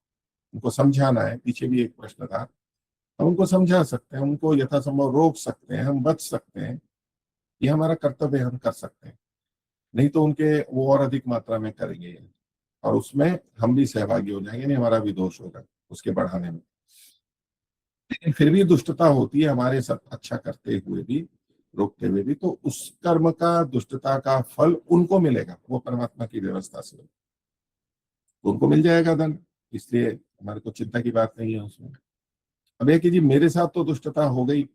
उनको समझाना है। पीछे भी एक प्रश्न था, हम उनको समझा सकते हैं, उनको यथासंभव रोक सकते हैं, हम बच सकते हैं। ये हमारा कर्तव्य, हम कर सकते हैं। नहीं तो उनके वो और अधिक मात्रा में करेंगे, और उसमें हम भी सहभागी हो जाएंगे, नहीं हमारा भी दोष होगा उसके बढ़ाने में। लेकिन फिर भी दुष्टता होती है हमारे साथ, अच्छा करते हुए भी, रोकते हुए भी, तो उस कर्म का, दुष्टता का फल उनको मिलेगा, वो परमात्मा की व्यवस्था से तो उनको मिल जाएगा दंड। इसलिए हमारे को चिंता की बात नहीं है उसमें। अब है कि जी मेरे साथ तो दुष्टता हो गई,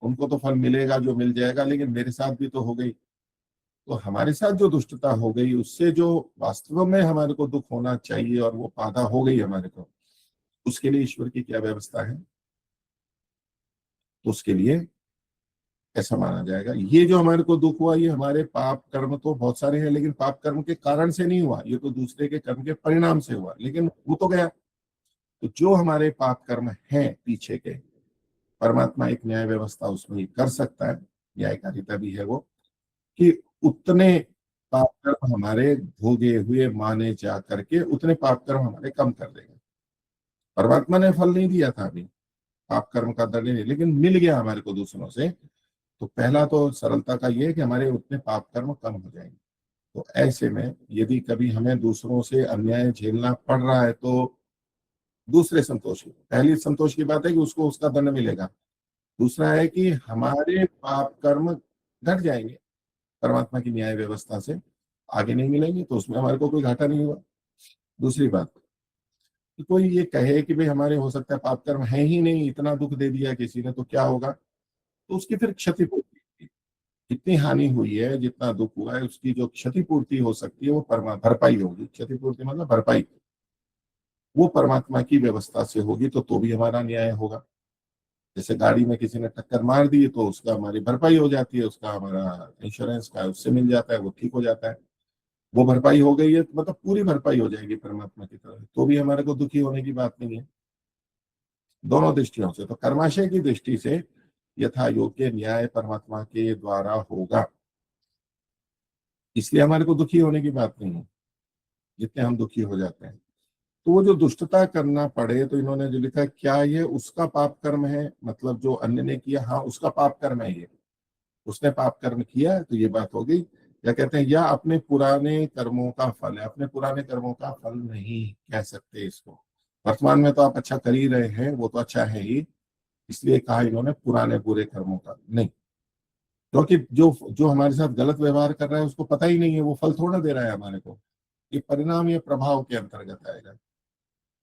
उनको तो फल मिलेगा जो मिल जाएगा, लेकिन मेरे साथ भी तो हो गई। तो हमारे साथ जो दुष्टता हो गई, उससे जो वास्तव में हमारे को दुख होना चाहिए और वो बाधा हो गई हमारे को, उसके लिए ईश्वर की क्या व्यवस्था है? तो उसके लिए ऐसा माना जाएगा, ये जो हमारे को दुख हुआ, ये हमारे पाप कर्म तो बहुत सारे हैं, लेकिन पाप कर्म के कारण से नहीं हुआ, ये तो दूसरे के कर्म के परिणाम से हुआ, लेकिन वो तो गया। तो जो हमारे पाप कर्म हैं पीछे के, परमात्मा एक न्याय व्यवस्था उसमें कर सकता है, न्यायकारिता भी है वो, कि उतने पाप कर्म हमारे भोगे हुए माने जा करके उतने पाप कर्म हमारे कम कर देगा। परमात्मा ने फल नहीं दिया था अभी, पाप कर्म का दंड नहीं, लेकिन मिल गया हमारे को दूसरों से। तो पहला तो सरलता का ये है कि हमारे उतने पाप कर्म कम हो जाएंगे। तो ऐसे में यदि कभी हमें दूसरों से अन्याय झेलना पड़ रहा है, तो दूसरे संतोष की, पहली संतोष की बात है कि उसको उसका दंड मिलेगा। दूसरा है कि हमारे पाप कर्म घट जाएंगे परमात्मा की न्याय व्यवस्था से, आगे नहीं मिलेंगे, तो उसमें हमारे को कोई घाटा नहीं हुआ। दूसरी बात, तो कोई ये कहे कि भाई हमारे हो सकता है पाप कर्म है ही नहीं, इतना दुख दे दिया किसी ने तो क्या होगा, तो उसकी फिर क्षतिपूर्ति, जितनी हानि हुई है, जितना दुख हुआ है, उसकी जो क्षतिपूर्ति हो सकती है वो भरपाई होगी। क्षतिपूर्ति मतलब भरपाई, वो परमात्मा की व्यवस्था से होगी, तो भी हमारा न्याय होगा। जैसे गाड़ी में किसी ने टक्कर मार दी तो उसका हमारी भरपाई हो जाती है, उसका हमारा इंश्योरेंस का उससे मिल जाता है, वो ठीक हो जाता है। वो भरपाई हो गई है तो मतलब पूरी भरपाई हो जाएगी परमात्मा की तरफ, तो भी हमारे को दुखी होने की बात नहीं है। दोनों दृष्टियों से, तो कर्माशय की दृष्टि से यथा योग्य न्याय परमात्मा के द्वारा होगा, इसलिए हमारे को दुखी होने की बात नहीं है, जितने हम दुखी हो जाते हैं। तो वो जो दुष्टता करना पड़े, तो इन्होंने जो लिखा, क्या ये उसका पाप कर्म है, मतलब जो अन्य ने किया, हाँ उसका पाप कर्म है ये, उसने पाप कर्म किया, तो ये बात हो गई। या कहते हैं या अपने पुराने कर्मों का फल है, अपने पुराने कर्मों का फल नहीं कह सकते इसको। वर्तमान में तो आप अच्छा कर ही रहे हैं, वो तो अच्छा है ही, इसलिए कहा इन्होंने पुराने बुरे कर्मों का नहीं, क्योंकि जो जो हमारे साथ गलत व्यवहार कर रहा है उसको पता ही नहीं है, वो फल थोड़ा दे रहा है हमारे को, ये परिणाम, ये प्रभाव के अंतर्गत आएगा।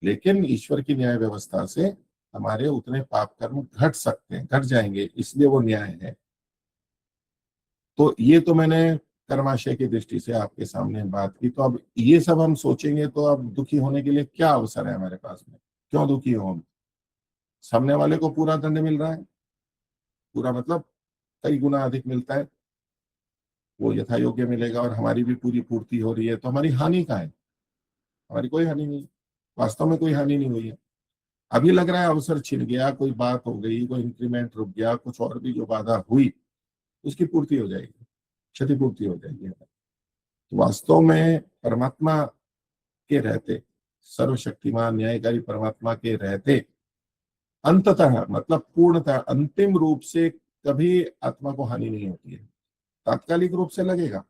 लेकिन ईश्वर की न्याय व्यवस्था से हमारे उतने पाप कर्म घट सकते हैं, घट जाएंगे, इसलिए वो न्याय है। तो ये तो मैंने कर्माशय की दृष्टि से आपके सामने बात की। तो अब ये सब हम सोचेंगे तो अब दुखी होने के लिए क्या अवसर है हमारे पास में, क्यों दुखी हो हम? सामने वाले को पूरा दंड मिल रहा है, पूरा मतलब कई गुना अधिक मिलता है, वो यथा योग्य मिलेगा, और हमारी भी पूरी पूर्ति हो रही है, तो हमारी हानि का है? हमारी कोई हानि नहीं, वास्तव में कोई हानि नहीं हुई है। अभी लग रहा है अवसर छिन गया, कोई बात हो गई, कोई इंक्रीमेंट रुक गया, कुछ और भी जो बाधा हुई उसकी पूर्ति हो जाएगी, क्षतिपूर्ति हो जाएगी। तो वास्तव में परमात्मा के रहते, सर्वशक्तिमान न्यायकारी परमात्मा के रहते, अंततः मतलब पूर्णतः अंतिम रूप से कभी आत्मा को हानि नहीं होती है। तात्कालिक रूप से लगेगा,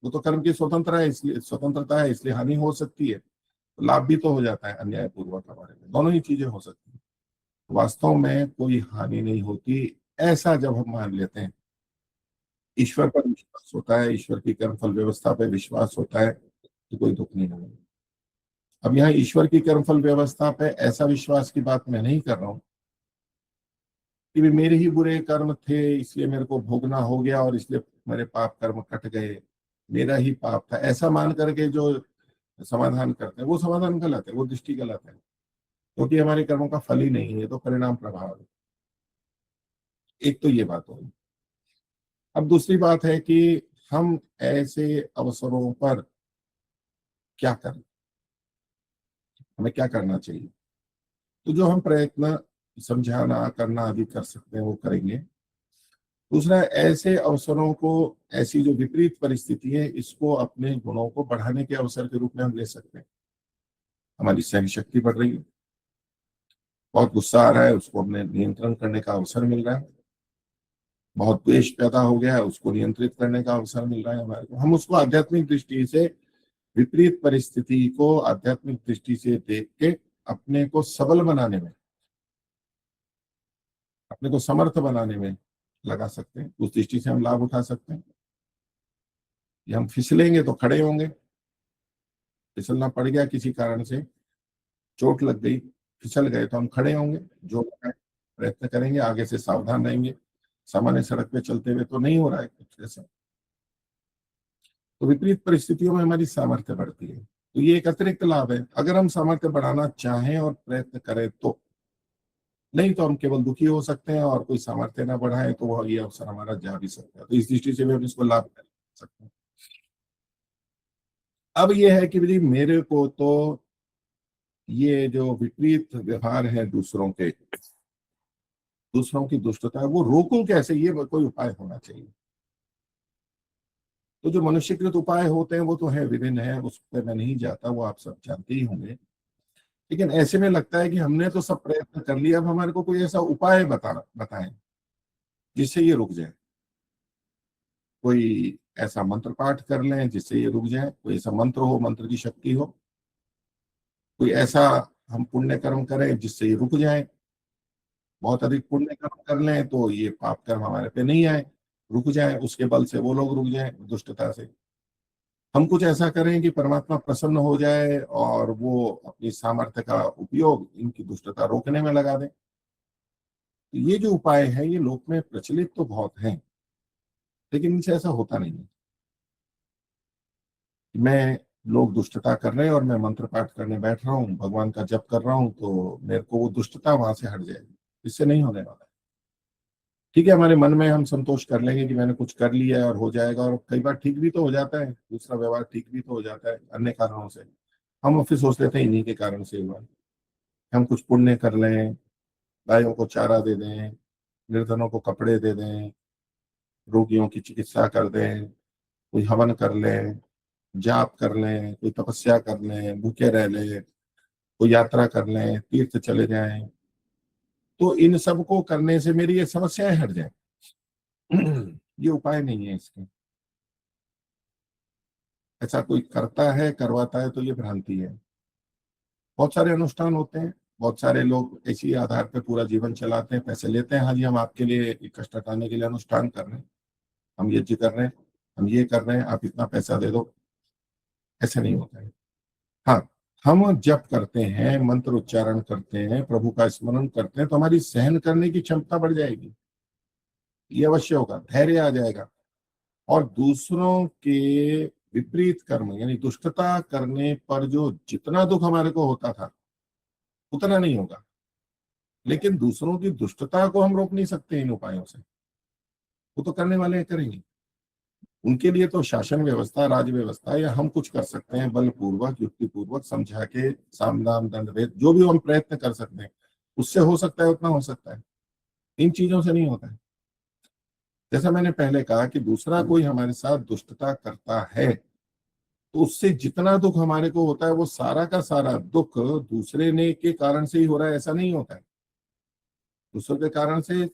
वो तो कर्म की स्वतंत्र है, इसलिए स्वतंत्रता है, इसलिए हानि हो सकती है, तो लाभ भी तो हो जाता है अन्याय पूर्वक हमारे में, दोनों ही चीजें हो सकती है। वास्तव में कोई हानि नहीं होती, ऐसा जब हम मान लेते हैं, ईश्वर पर विश्वास होता है, ईश्वर की कर्मफल व्यवस्था पर विश्वास होता है, तो कोई दुख नहीं होगा। अब यहाँ ईश्वर की कर्मफल व्यवस्था पे ऐसा विश्वास की बात मैं नहीं कर रहा हूँ कि भी मेरे ही बुरे कर्म थे इसलिए मेरे को भोगना हो गया और इसलिए मेरे पाप कर्म कट गए, मेरा ही पाप था, ऐसा मान करके जो समाधान करते हैं वो समाधान गलत है, वो दृष्टि गलत है, क्योंकि हमारे कर्मों का फल ही नहीं है, ये तो परिणाम प्रभाव है। एक तो ये बात होगी। अब दूसरी बात है कि हम ऐसे अवसरों पर क्या करें, हमें क्या करना चाहिए। तो जो हम प्रयत्न समझाना करना आदि कर सकते हैं वो करेंगे। दूसरा, ऐसे अवसरों को, ऐसी जो विपरीत परिस्थिति है, इसको अपने गुणों को बढ़ाने के अवसर के रूप में हम ले सकते हैं। हमारी सहन शक्ति बढ़ रही है, बहुत गुस्सा आ रहा है, उसको अपने नियंत्रण करने का अवसर मिल रहा है, बहुत द्वेष पैदा हो गया है, उसको नियंत्रित करने का अवसर मिल रहा है हमारे को। हम उसको आध्यात्मिक दृष्टि से, विपरीत परिस्थिति को आध्यात्मिक दृष्टि से देख के अपने को सबल बनाने में, अपने को समर्थ बनाने में लगा सकते हैं, उस दृष्टि से हम लाभ उठा सकते हैं। ये हम फिसलेंगे तो खड़े होंगे, फिसलना पड़ गया किसी कारण से, चोट लग गई, फिसल गए, तो हम खड़े होंगे, जो है प्रयत्न करेंगे, आगे से सावधान रहेंगे। सामान्य सड़क पे चलते हुए तो नहीं हो रहा है कुछ ऐसा। तो विपरीत परिस्थितियों में हमारी सामर्थ्य बढ़ती है, तो ये एक अतिरिक्त लाभ है अगर हम सामर्थ्य बढ़ाना चाहें और प्रयत्न करें तो। नहीं तो हम केवल दुखी हो सकते हैं, और कोई सामर्थ्य ना बढ़ाए तो वो ये अवसर हमारा जा भी सकता है। तो इस दृष्टि से भी हम इसको लाभ कर सकते हैं। अब ये है कि भाई मेरे को तो ये जो विपरीत व्यवहार है दूसरों के, दूसरों की दुष्टता है, वो रोकूं कैसे, ये कोई उपाय होना चाहिए। तो जो मनुष्यकृत उपाय होते हैं वो तो है, विभिन्न है, उस पर मैं नहीं जाता, वो आप सब जानते ही होंगे। लेकिन ऐसे में लगता है कि हमने तो सब प्रयत्न कर लिया, अब हमारे को कोई ऐसा उपाय बताएं जिससे ये रुक जाए। कोई ऐसा मंत्र पाठ कर लें जिससे ये रुक जाए, कोई ऐसा मंत्र हो, मंत्र की शक्ति हो, कोई ऐसा हम पुण्य कर्म करें जिससे ये रुक जाए, बहुत अधिक पुण्य कर्म कर लें तो ये पाप कर्म हमारे पे नहीं आए, रुक जाए, उसके बल से वो लोग रुक जाए दुष्टता से। हम कुछ ऐसा करें कि परमात्मा प्रसन्न हो जाए और वो अपनी सामर्थ्य का उपयोग इनकी दुष्टता रोकने में लगा दे। तो ये जो उपाय है ये लोक में प्रचलित तो बहुत हैं, लेकिन इनसे ऐसा होता नहीं है। मैं लोग दुष्टता कर रहे हैं और मैं मंत्र पाठ करने बैठ रहा हूँ, भगवान का जप कर रहा हूँ, तो मेरे को वो दुष्टता वहां से हट जाएगी। इससे नहीं होने वाला है। ठीक है, हमारे मन में हम संतोष कर लेंगे कि मैंने कुछ कर लिया है और हो जाएगा, और कई बार ठीक भी तो हो जाता है, दूसरा व्यवहार ठीक भी तो हो जाता है अन्य कारणों से। हम फिर सोच लेते हैं इन्हीं के कारण से हुआ। हम कुछ पुण्य कर लें, गायों को चारा दे दें, निर्धनों को कपड़े दे दें, रोगियों की चिकित्सा कर दें, कोई हवन कर लें, जाप कर लें, कोई तपस्या कर लें, भूखे रह लें, कोई यात्रा कर लें, तीर्थ चले जाएं, तो इन सब को करने से मेरी ये समस्याएं हट जाएं। ये उपाय नहीं है इसके। ऐसा कोई करता है, करवाता है, तो ये भ्रांति है। बहुत सारे अनुष्ठान होते हैं, बहुत सारे लोग इसी आधार पर पूरा जीवन चलाते हैं, पैसे लेते हैं, हाँ जी हम आपके लिए कष्ट हटाने के लिए अनुष्ठान कर रहे हैं, हम यज्ञ कर रहे हैं, हम ये कर रहे हैं, आप इतना पैसा दे दो। ऐसे नहीं होता है। हाँ, हम जप करते हैं, मंत्र उच्चारण करते हैं, प्रभु का स्मरण करते हैं, तो हमारी सहन करने की क्षमता बढ़ जाएगी। ये अवश्य होगा, धैर्य आ जाएगा। और दूसरों के विपरीत कर्म यानी दुष्टता करने पर जो जितना दुख हमारे को होता था उतना नहीं होगा। लेकिन दूसरों की दुष्टता को हम रोक नहीं सकते इन उपायों से, वो तो करने वाले करेंगे। उनके लिए तो शासन व्यवस्था, राज व्यवस्था, या हम कुछ कर सकते हैं बलपूर्वक, युक्तिपूर्वक समझा के, साम दाम दंड भेद जो भी हम प्रयत्न कर सकते हैं, उससे हो सकता है उतना हो सकता है। इन चीजों से नहीं होता है। जैसा मैंने पहले कहा कि दूसरा कोई हमारे साथ दुष्टता करता है तो उससे जितना दुख हमारे को होता है वो सारा का सारा दुख दूसरे ने के कारण से ही हो रहा है, ऐसा नहीं होता है। दूसरों के कारण से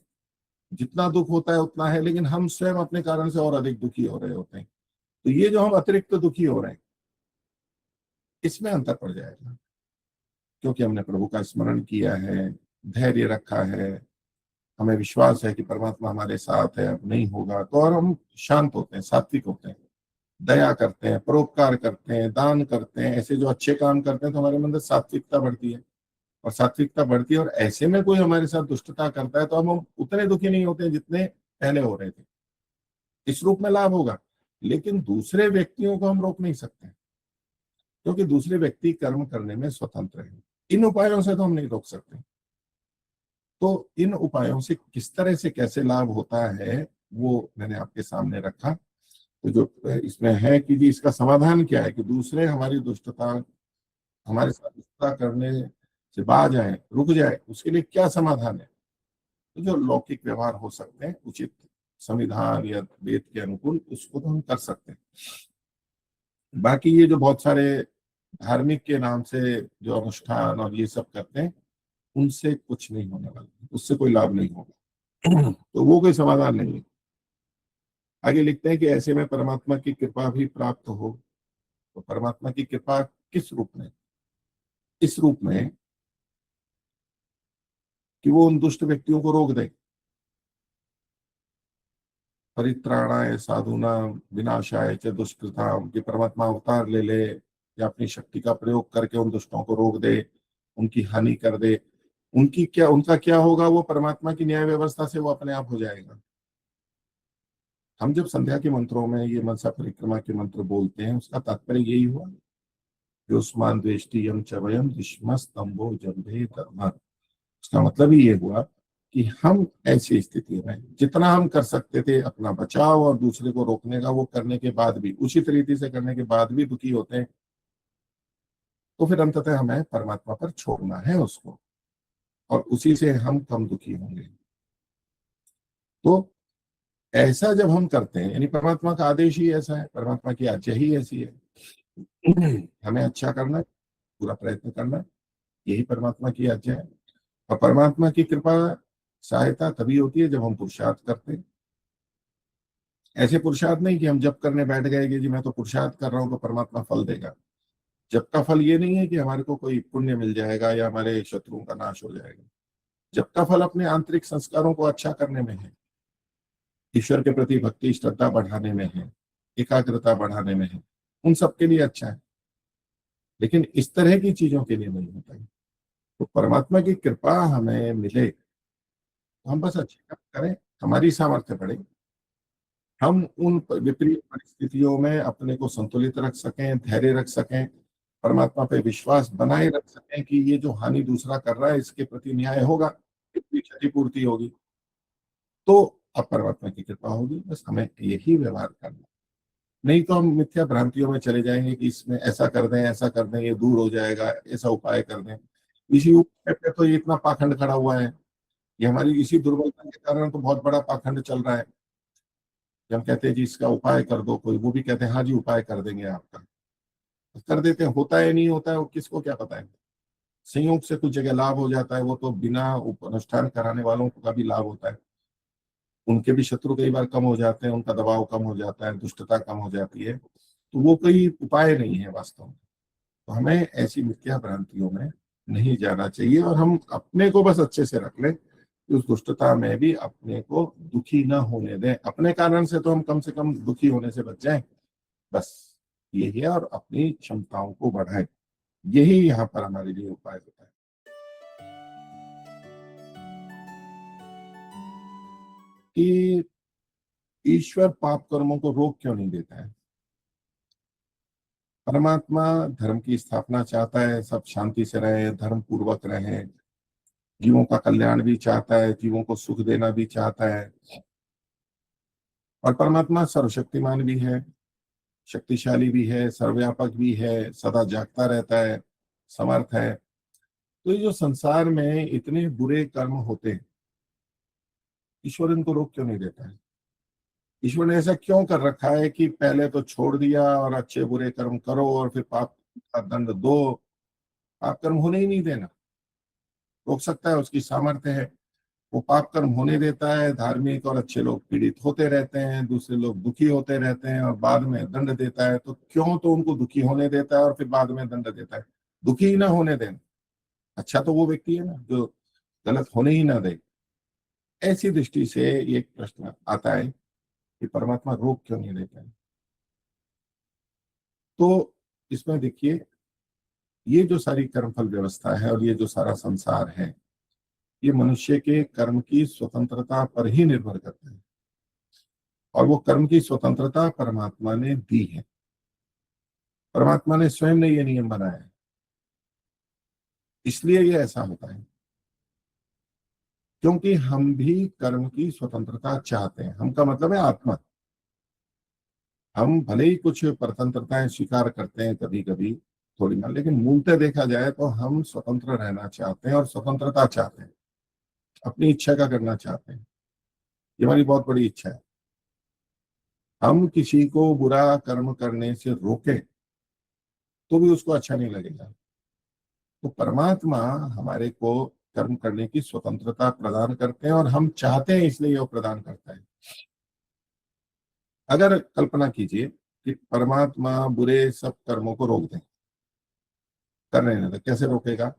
जितना दुख होता है उतना है, लेकिन हम स्वयं अपने कारण से और अधिक दुखी हो रहे होते हैं। तो ये जो हम अतिरिक्त दुखी हो रहे हैं इसमें अंतर पड़ जाएगा, क्योंकि हमने प्रभु का स्मरण किया है, धैर्य रखा है, हमें विश्वास है कि परमात्मा हमारे साथ है, अब नहीं होगा, तो और हम शांत होते हैं, सात्विक होते हैं, दया करते हैं, परोपकार करते हैं, दान करते हैं, ऐसे जो अच्छे काम करते हैं तो हमारे अंदर सात्विकता बढ़ती है। और सात्विकता बढ़ती है, और ऐसे में कोई हमारे साथ दुष्टता करता है तो हम उतने दुखी नहीं होते जितने पहले हो रहे थे। इस रूप में लाभ होगा, लेकिन दूसरे व्यक्तियों को हम रोक नहीं सकते, क्योंकि दूसरे व्यक्ति कर्म करने में स्वतंत्र है। इन उपायों से तो हम नहीं रोक सकते। तो इन उपायों से किस तरह से कैसे लाभ होता है वो मैंने आपके सामने रखा। तो जो इसमें है कि जी इसका समाधान क्या है कि दूसरे हमारी दुष्टता, हमारे साथ दुष्टता करने से बाज आए, रुक जाए, उसके लिए क्या समाधान है। तो जो लौकिक व्यवहार हो सकते हैं उचित संविधान या वेद के अनुकूल, उसको तो हम कर सकते हैं। बाकी ये जो बहुत सारे धार्मिक के नाम से जो अनुष्ठान और ये सब करते हैं, उनसे कुछ नहीं होने वाला, उससे कोई लाभ नहीं होगा। तो वो कोई समाधान नहीं है। आगे लिखते हैं कि ऐसे में परमात्मा की कृपा भी प्राप्त हो। तो परमात्मा की कृपा किस रूप में? इस रूप में कि वो उन दुष्ट व्यक्तियों को रोक दे। परित्राणाय साधुना विनाशाय च दुष्कृताम, कि परमात्मा अवतार ले ले या अपनी शक्ति का प्रयोग करके उन दुष्टों को रोक दे, उनकी हानि कर दे। उनका क्या होगा? वो परमात्मा की न्याय व्यवस्था से वो अपने आप हो जाएगा। हम जब संध्या के मंत्रों में ये मनसा परिक्रमा के मंत्र बोलते हैं, उसका तात्पर्य यही हुआ, योस्मान द्वेष्टि यम च वयम विष्मस्तंभो जम्भे धर्म। उसका मतलब ही ये हुआ कि हम ऐसी स्थिति में जितना हम कर सकते थे अपना बचाव और दूसरे को रोकने का, वो करने के बाद भी, उचित रीति से करने के बाद भी दुखी होते हैं, तो फिर अंततः हमें परमात्मा पर छोड़ना है उसको, और उसी से हम कम दुखी होंगे। तो ऐसा जब हम करते हैं, यानी परमात्मा का आदेश ही ऐसा है, परमात्मा की आज्ञा ही ऐसी है, हमें अच्छा करना है, पूरा प्रयत्न करना है, यही परमात्मा की आज्ञा है। और परमात्मा की कृपा, सहायता तभी होती है जब हम पुरुषार्थ करते हैं। ऐसे पुरुषार्थ नहीं कि हम जप करने बैठ गए कि जी मैं तो पुरुषार्थ कर रहा हूं तो परमात्मा फल देगा। जप का फल ये नहीं है कि हमारे को कोई पुण्य मिल जाएगा या हमारे शत्रुओं का नाश हो जाएगा। जप का फल अपने आंतरिक संस्कारों को अच्छा करने में है, ईश्वर के प्रति भक्ति श्रद्धा बढ़ाने में है, एकाग्रता बढ़ाने में है। उन सबके लिए अच्छा है, लेकिन इस तरह की चीजों के लिए नहीं होता है। तो परमात्मा की कृपा हमें मिले तो हम बस अच्छे काम करें, हमारी सामर्थ्य बढ़े, हम उन विपरीत परिस्थितियों में अपने को संतुलित रख सकें, धैर्य रख सकें, परमात्मा पे विश्वास बनाए रख सकें कि ये जो हानि दूसरा कर रहा है इसके प्रति न्याय होगा, इसकी क्षतिपूर्ति होगी, तो अब परमात्मा की कृपा होगी। बस हमें यही व्यवहार करना, नहीं तो हम मिथ्या भ्रांतियों में चले जाएंगे कि इसमें ऐसा कर दें, ऐसा कर दें, ये दूर हो जाएगा, ऐसा उपाय कर दें। इसी उपाय पे तो ये इतना पाखंड खड़ा हुआ है, ये हमारी इसी दुर्बलता के कारण तो बहुत बड़ा पाखंड चल रहा है। जब हम कहते हैं जी इसका उपाय कर दो, कोई वो भी कहते हैं हाँ जी उपाय कर देंगे आपका, तो कर देते हैं, होता है नहीं होता है वो किसको क्या पता है। संयोग से कुछ जगह लाभ हो जाता है, वो तो बिना अनुष्ठान कराने वालों का भी लाभ होता है, उनके भी शत्रु कई बार कम हो जाते हैं, उनका दबाव कम हो जाता है, दुष्टता कम हो जाती है, तो वो कोई उपाय नहीं है वास्तव में। तो हमें ऐसी मिथ्या भ्रांतियों में नहीं जाना चाहिए और हम अपने को बस अच्छे से रख लें कि उस दुष्टता में भी अपने को दुखी ना होने दें, अपने कारण से तो हम कम से कम दुखी होने से बच जाएं, बस यही है, और अपनी क्षमताओं को बढ़ाएं, यही यहाँ पर हमारे लिए उपाय होता है। कि ईश्वर पाप कर्मों को रोक क्यों नहीं देता है? परमात्मा धर्म की स्थापना चाहता है, सब शांति से रहे, धर्म पूर्वक रहे, जीवों का कल्याण भी चाहता है, जीवों को सुख देना भी चाहता है, और परमात्मा सर्वशक्तिमान भी है, शक्तिशाली भी है, सर्वव्यापक भी है, सदा जागता रहता है, समर्थ है। तो ये जो संसार में इतने बुरे कर्म होते हैं, ईश्वर इनको रोक क्यों नहीं देता है? ईश्वर ने ऐसा क्यों कर रखा है कि पहले तो छोड़ दिया और अच्छे बुरे कर्म करो और फिर पाप का दंड दो? पाप कर्म होने ही नहीं देना, रोक सकता है, उसकी सामर्थ्य है। वो पाप कर्म होने देता है, धार्मिक और अच्छे लोग पीड़ित होते रहते हैं, दूसरे लोग दुखी होते रहते हैं, और बाद में दंड देता है। तो क्यों तो उनको दुखी होने देता है और फिर बाद में दंड देता है? दुखी ही ना होने देना, अच्छा तो वो व्यक्ति है ना जो गलत होने ही ना दे। ऐसी दृष्टि से एक प्रश्न आता है कि परमात्मा रोक क्यों नहीं देता है? तो इसमें देखिए, ये जो सारी कर्मफल व्यवस्था है और ये जो सारा संसार है, ये मनुष्य के कर्म की स्वतंत्रता पर ही निर्भर करता है, और वो कर्म की स्वतंत्रता परमात्मा ने दी है। परमात्मा ने स्वयं ने ये नियम बनाया है, इसलिए ये ऐसा होता है, क्योंकि हम भी कर्म की स्वतंत्रता चाहते हैं। हम का मतलब है आत्मा। हम भले ही कुछ परतंत्रताएं स्वीकार करते हैं कभी कभी, थोड़ी ना, लेकिन मूलतः देखा जाए तो हम स्वतंत्र रहना चाहते हैं और स्वतंत्रता चाहते हैं, अपनी इच्छा का करना चाहते हैं। ये हमारी बहुत बड़ी इच्छा है। हम किसी को बुरा कर्म करने से रोके तो भी उसको अच्छा नहीं लगेगा। तो परमात्मा हमारे को कर्म करने की स्वतंत्रता प्रदान करते हैं, और हम चाहते हैं इसलिए वो प्रदान करता है। अगर कल्पना कीजिए कि परमात्मा बुरे सब कर्मों को रोक दें, करने नहीं, तो कैसे रोकेगा?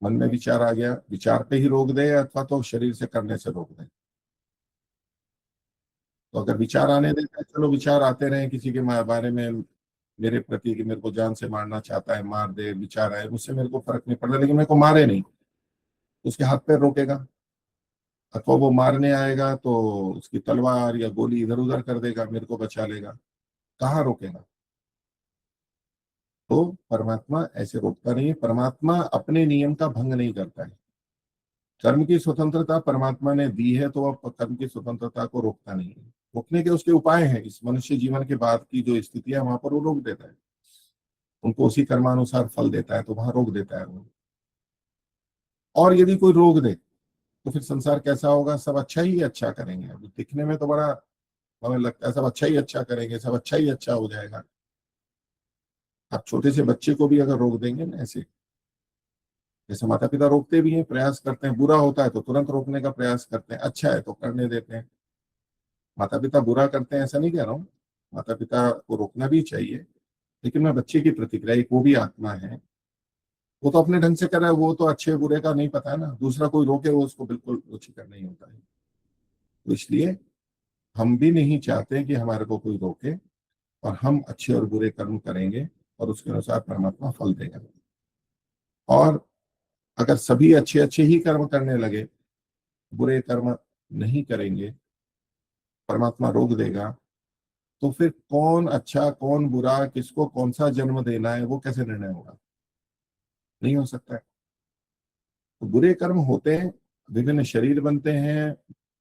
मन में विचार आ गया, विचार पे ही रोक दे, अथवा तो शरीर से करने से रोक दे। तो अगर विचार आने देता है, चलो विचार आते रहे किसी के बारे में मेरे प्रति कि मेरे को जान से मारना चाहता है, मार दे, विचार आए, मुझसे मेरे को फर्क नहीं पड़ता, लेकिन मेरे को मारे नहीं, तो उसके हाथ पैर रोकेगा। अथवा वो मारने आएगा तो उसकी तलवार या गोली इधर उधर कर देगा, मेरे को बचा लेगा, कहाँ रोकेगा? तो परमात्मा ऐसे रोकता नहीं है, परमात्मा अपने नियम का भंग नहीं करता है। कर्म की स्वतंत्रता परमात्मा ने दी है, तो वह कर्म की स्वतंत्रता को रोकता नहीं है। रोकने के उसके उपाय हैं, इस मनुष्य जीवन के बाद की जो स्थिति है वहां पर वो रोक देता है, उनको उसी कर्मानुसार फल देता है, तो वहां रोक देता है वो। और यदि कोई रोक दे तो फिर संसार कैसा होगा? सब अच्छा ही अच्छा करेंगे। अभी दिखने में तो बड़ा हमें लगता है सब अच्छा ही अच्छा करेंगे, सब अच्छा ही अच्छा हो जाएगा। आप छोटे से बच्चे को भी अगर रोक देंगे ना ऐसे, जैसे माता पिता रोकते भी हैं, प्रयास करते हैं, बुरा होता है तो तुरंत रोकने का प्रयास करते हैं, अच्छा है तो करने देते हैं। माता पिता बुरा करते हैं ऐसा नहीं कह रहा हूँ, माता पिता को रोकना भी चाहिए, लेकिन मैं बच्चे की प्रतिक्रिया, एक वो भी आत्मा है, वो तो अपने ढंग से कर रहा है, वो तो अच्छे बुरे का नहीं पता है ना, दूसरा कोई रोके वो उसको बिल्कुल रुचिकर नहीं होता है। तो इसलिए हम भी नहीं चाहते कि हमारे को कोई रोके, और हम अच्छे और बुरे कर्म करेंगे और उसके अनुसार परमात्मा फल देगा। और अगर सभी अच्छे अच्छे ही कर्म करने लगे, बुरे कर्म नहीं करेंगे, परमात्मा रोक देगा, तो फिर कौन अच्छा कौन बुरा, किसको कौन सा जन्म देना है, वो कैसे निर्णय होगा? नहीं हो सकता है। तो बुरे कर्म होते हैं, विभिन्न शरीर बनते हैं,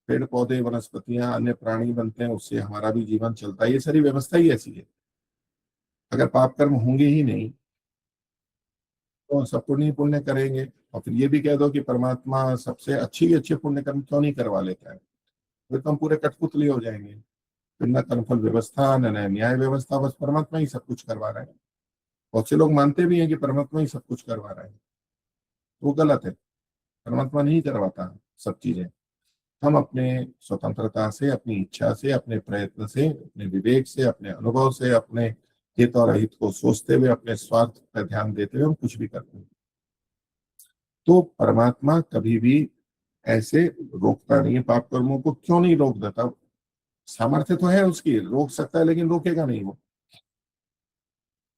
पेड़ पौधे वनस्पतियां अन्य प्राणी बनते हैं, उससे हमारा भी जीवन चलता है, ये सारी व्यवस्था ही ऐसी है। अगर पाप कर्म होंगे ही नहीं तो सब पुण्य ही पुण्य करेंगे। और फिर ये भी कह दो कि परमात्मा सबसे अच्छे पुण्य कर्म क्यों नहीं करवा लेता है, फिर तो हम पूरे कठपुतली हो जाएंगे। फिर न कर्मफल व्यवस्था न न्याय व्यवस्था, बस परमात्मा ही सब कुछ करवा रहा है। बहुत से लोग मानते भी हैं कि परमात्मा ही सब कुछ करवा रहा है, वो गलत है। परमात्मा नहीं करवाता सब चीजें। हम अपने स्वतंत्रता से, अपनी इच्छा से, अपने प्रयत्न से, अपने विवेक से, अपने अनुभव से, अपने हित और अहित को सोचते हुए, अपने स्वार्थ पर ध्यान देते हुए हम कुछ भी करते हैं। तो परमात्मा कभी भी ऐसे रोकता नहीं है पाप कर्मों को। क्यों नहीं रोक देता? सामर्थ्य तो है उसकी, रोक सकता है, लेकिन रोकेगा नहीं वो।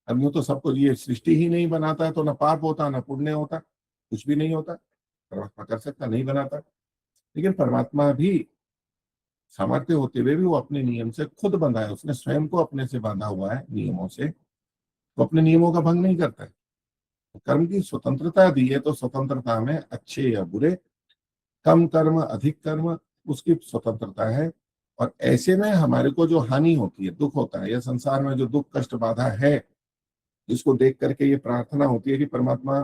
अब यूं तो सबको, ये सृष्टि ही नहीं बनाता है तो ना पाप होता ना पुण्य होता, कुछ भी नहीं होता। परमात्मा कर सकता, नहीं बनाता। लेकिन परमात्मा भी सामर्थ्य होते हुए भी वो अपने नियम से खुद बंधा है, उसने स्वयं को अपने से बांधा हुआ है नियमों से, तो अपने नियमों का भंग नहीं करता है। तो कर्म की स्वतंत्रता दी है, तो स्वतंत्रता में अच्छे या बुरे, कम कर्म अधिक कर्म, उसकी स्वतंत्रता है। और ऐसे में हमारे को जो हानि होती है, दुख होता है, या संसार में जो दुख कष्ट बाधा है, जिसको देख करके ये प्रार्थना होती है कि परमात्मा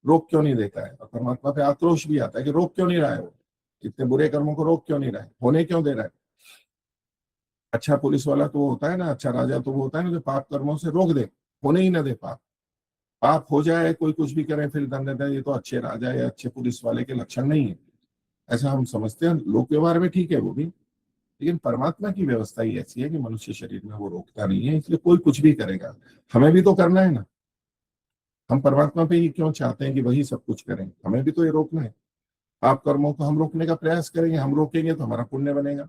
रोक क्यों नहीं देता है, और परमात्मा पे आक्रोश भी आता है कि रोक क्यों नहीं रहा है वो, इतने बुरे कर्मों को रोक क्यों नहीं रहा है, होने क्यों दे रहा है। अच्छा पुलिस वाला तो वो होता है ना, अच्छा राजा तो वो होता है ना, जो पाप कर्मों से रोक दे, होने ही ना दे पाप। पाप हो जाए, कोई कुछ भी करे, फिर दंड दे, ये तो अच्छे राजा या अच्छे पुलिस वाले के लक्षण नहीं है, ऐसा हम समझते हैं। लोक व्यवहार में ठीक है वो भी, लेकिन परमात्मा की व्यवस्था ही ऐसी है कि मनुष्य शरीर में वो रोकता नहीं है, इसलिए कोई कुछ भी करेगा। हमें भी तो करना है ना। हम परमात्मा पे ही क्यों चाहते हैं कि वही सब कुछ करें? हमें भी तो ये रोकना है। पाप कर्मों को हम रोकने का प्रयास करेंगे, हम रोकेंगे तो हमारा पुण्य बनेगा।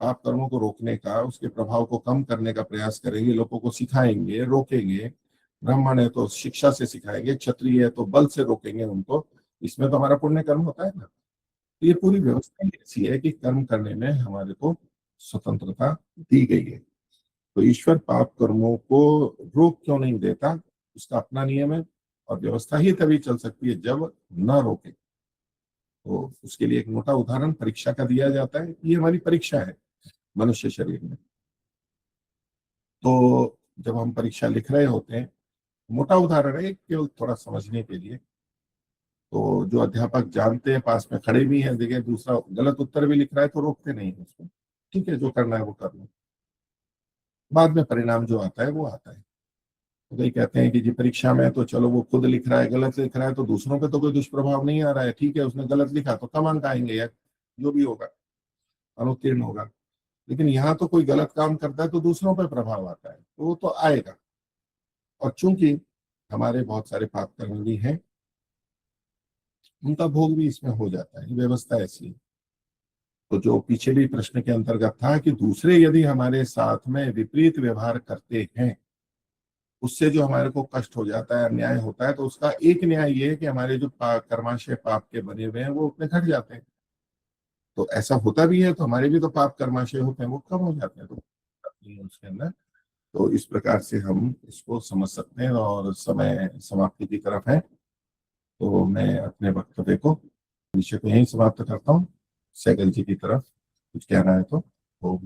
पाप कर्मों को रोकने का, उसके प्रभाव को कम करने का प्रयास करेंगे, लोगों को सिखाएंगे, रोकेंगे। ब्राह्मण है तो शिक्षा से सिखाएंगे, क्षत्रिय है तो बल से रोकेंगे उनको, इसमें तो हमारा पुण्य कर्म होता है ना। तो ये पूरी व्यवस्था ही ऐसी है कि कर्म करने में हमारे को स्वतंत्रता दी गई है। तो ईश्वर पाप कर्मों को रोक क्यों नहीं देता? उसका अपना नियम है, और व्यवस्था ही तभी चल सकती है जब न रोके। तो उसके लिए एक मोटा उदाहरण परीक्षा का दिया जाता है। ये हमारी परीक्षा है मनुष्य शरीर में। तो जब हम परीक्षा लिख रहे होते हैं, मोटा उदाहरण है केवल थोड़ा समझने के लिए, तो जो अध्यापक जानते हैं, पास में खड़े भी हैं, देखिए दूसरा गलत उत्तर भी लिख रहा है तो रोकते नहीं है उसको, ठीक है जो करना है वो कर लो, बाद में परिणाम जो आता है वो आता है। तो कई कहते हैं कि जी परीक्षा में तो चलो वो खुद लिख रहा है, गलत लिख रहा है तो दूसरों पे तो कोई दुष्प्रभाव नहीं आ रहा है, ठीक है उसने गलत लिखा तो कम अंक आएंगे या जो भी होगा, अनुत्तीर्ण होगा। लेकिन यहाँ तो कोई गलत काम करता है तो दूसरों पे प्रभाव आता है, तो वो तो आएगा। और चूंकि हमारे बहुत सारे पाप कर्म भी हैं, उनका भोग भी इसमें हो जाता है, ये व्यवस्था ऐसी है। तो जो पीछे भी प्रश्न के अंतर्गत था कि दूसरे यदि हमारे साथ में विपरीत व्यवहार करते हैं, उससे जो हमारे को कष्ट हो जाता है, अन्याय होता है, तो उसका एक न्याय ये है कि हमारे जो कर्माशय पाप के बने हुए हैं वो उतने घट जाते हैं। तो ऐसा होता भी है, तो हमारे भी तो पाप कर्माशय होते हैं, वो कम हो जाते हैं, तो उसके अंदर। तो इस प्रकार से हम इसको समझ सकते हैं। और समय समाप्ति की तरफ है, तो मैं अपने वक्तव्य को, विषय को यहीं समाप्त करता हूँ। सैगल जी की तरफ कुछ कहना है तो वो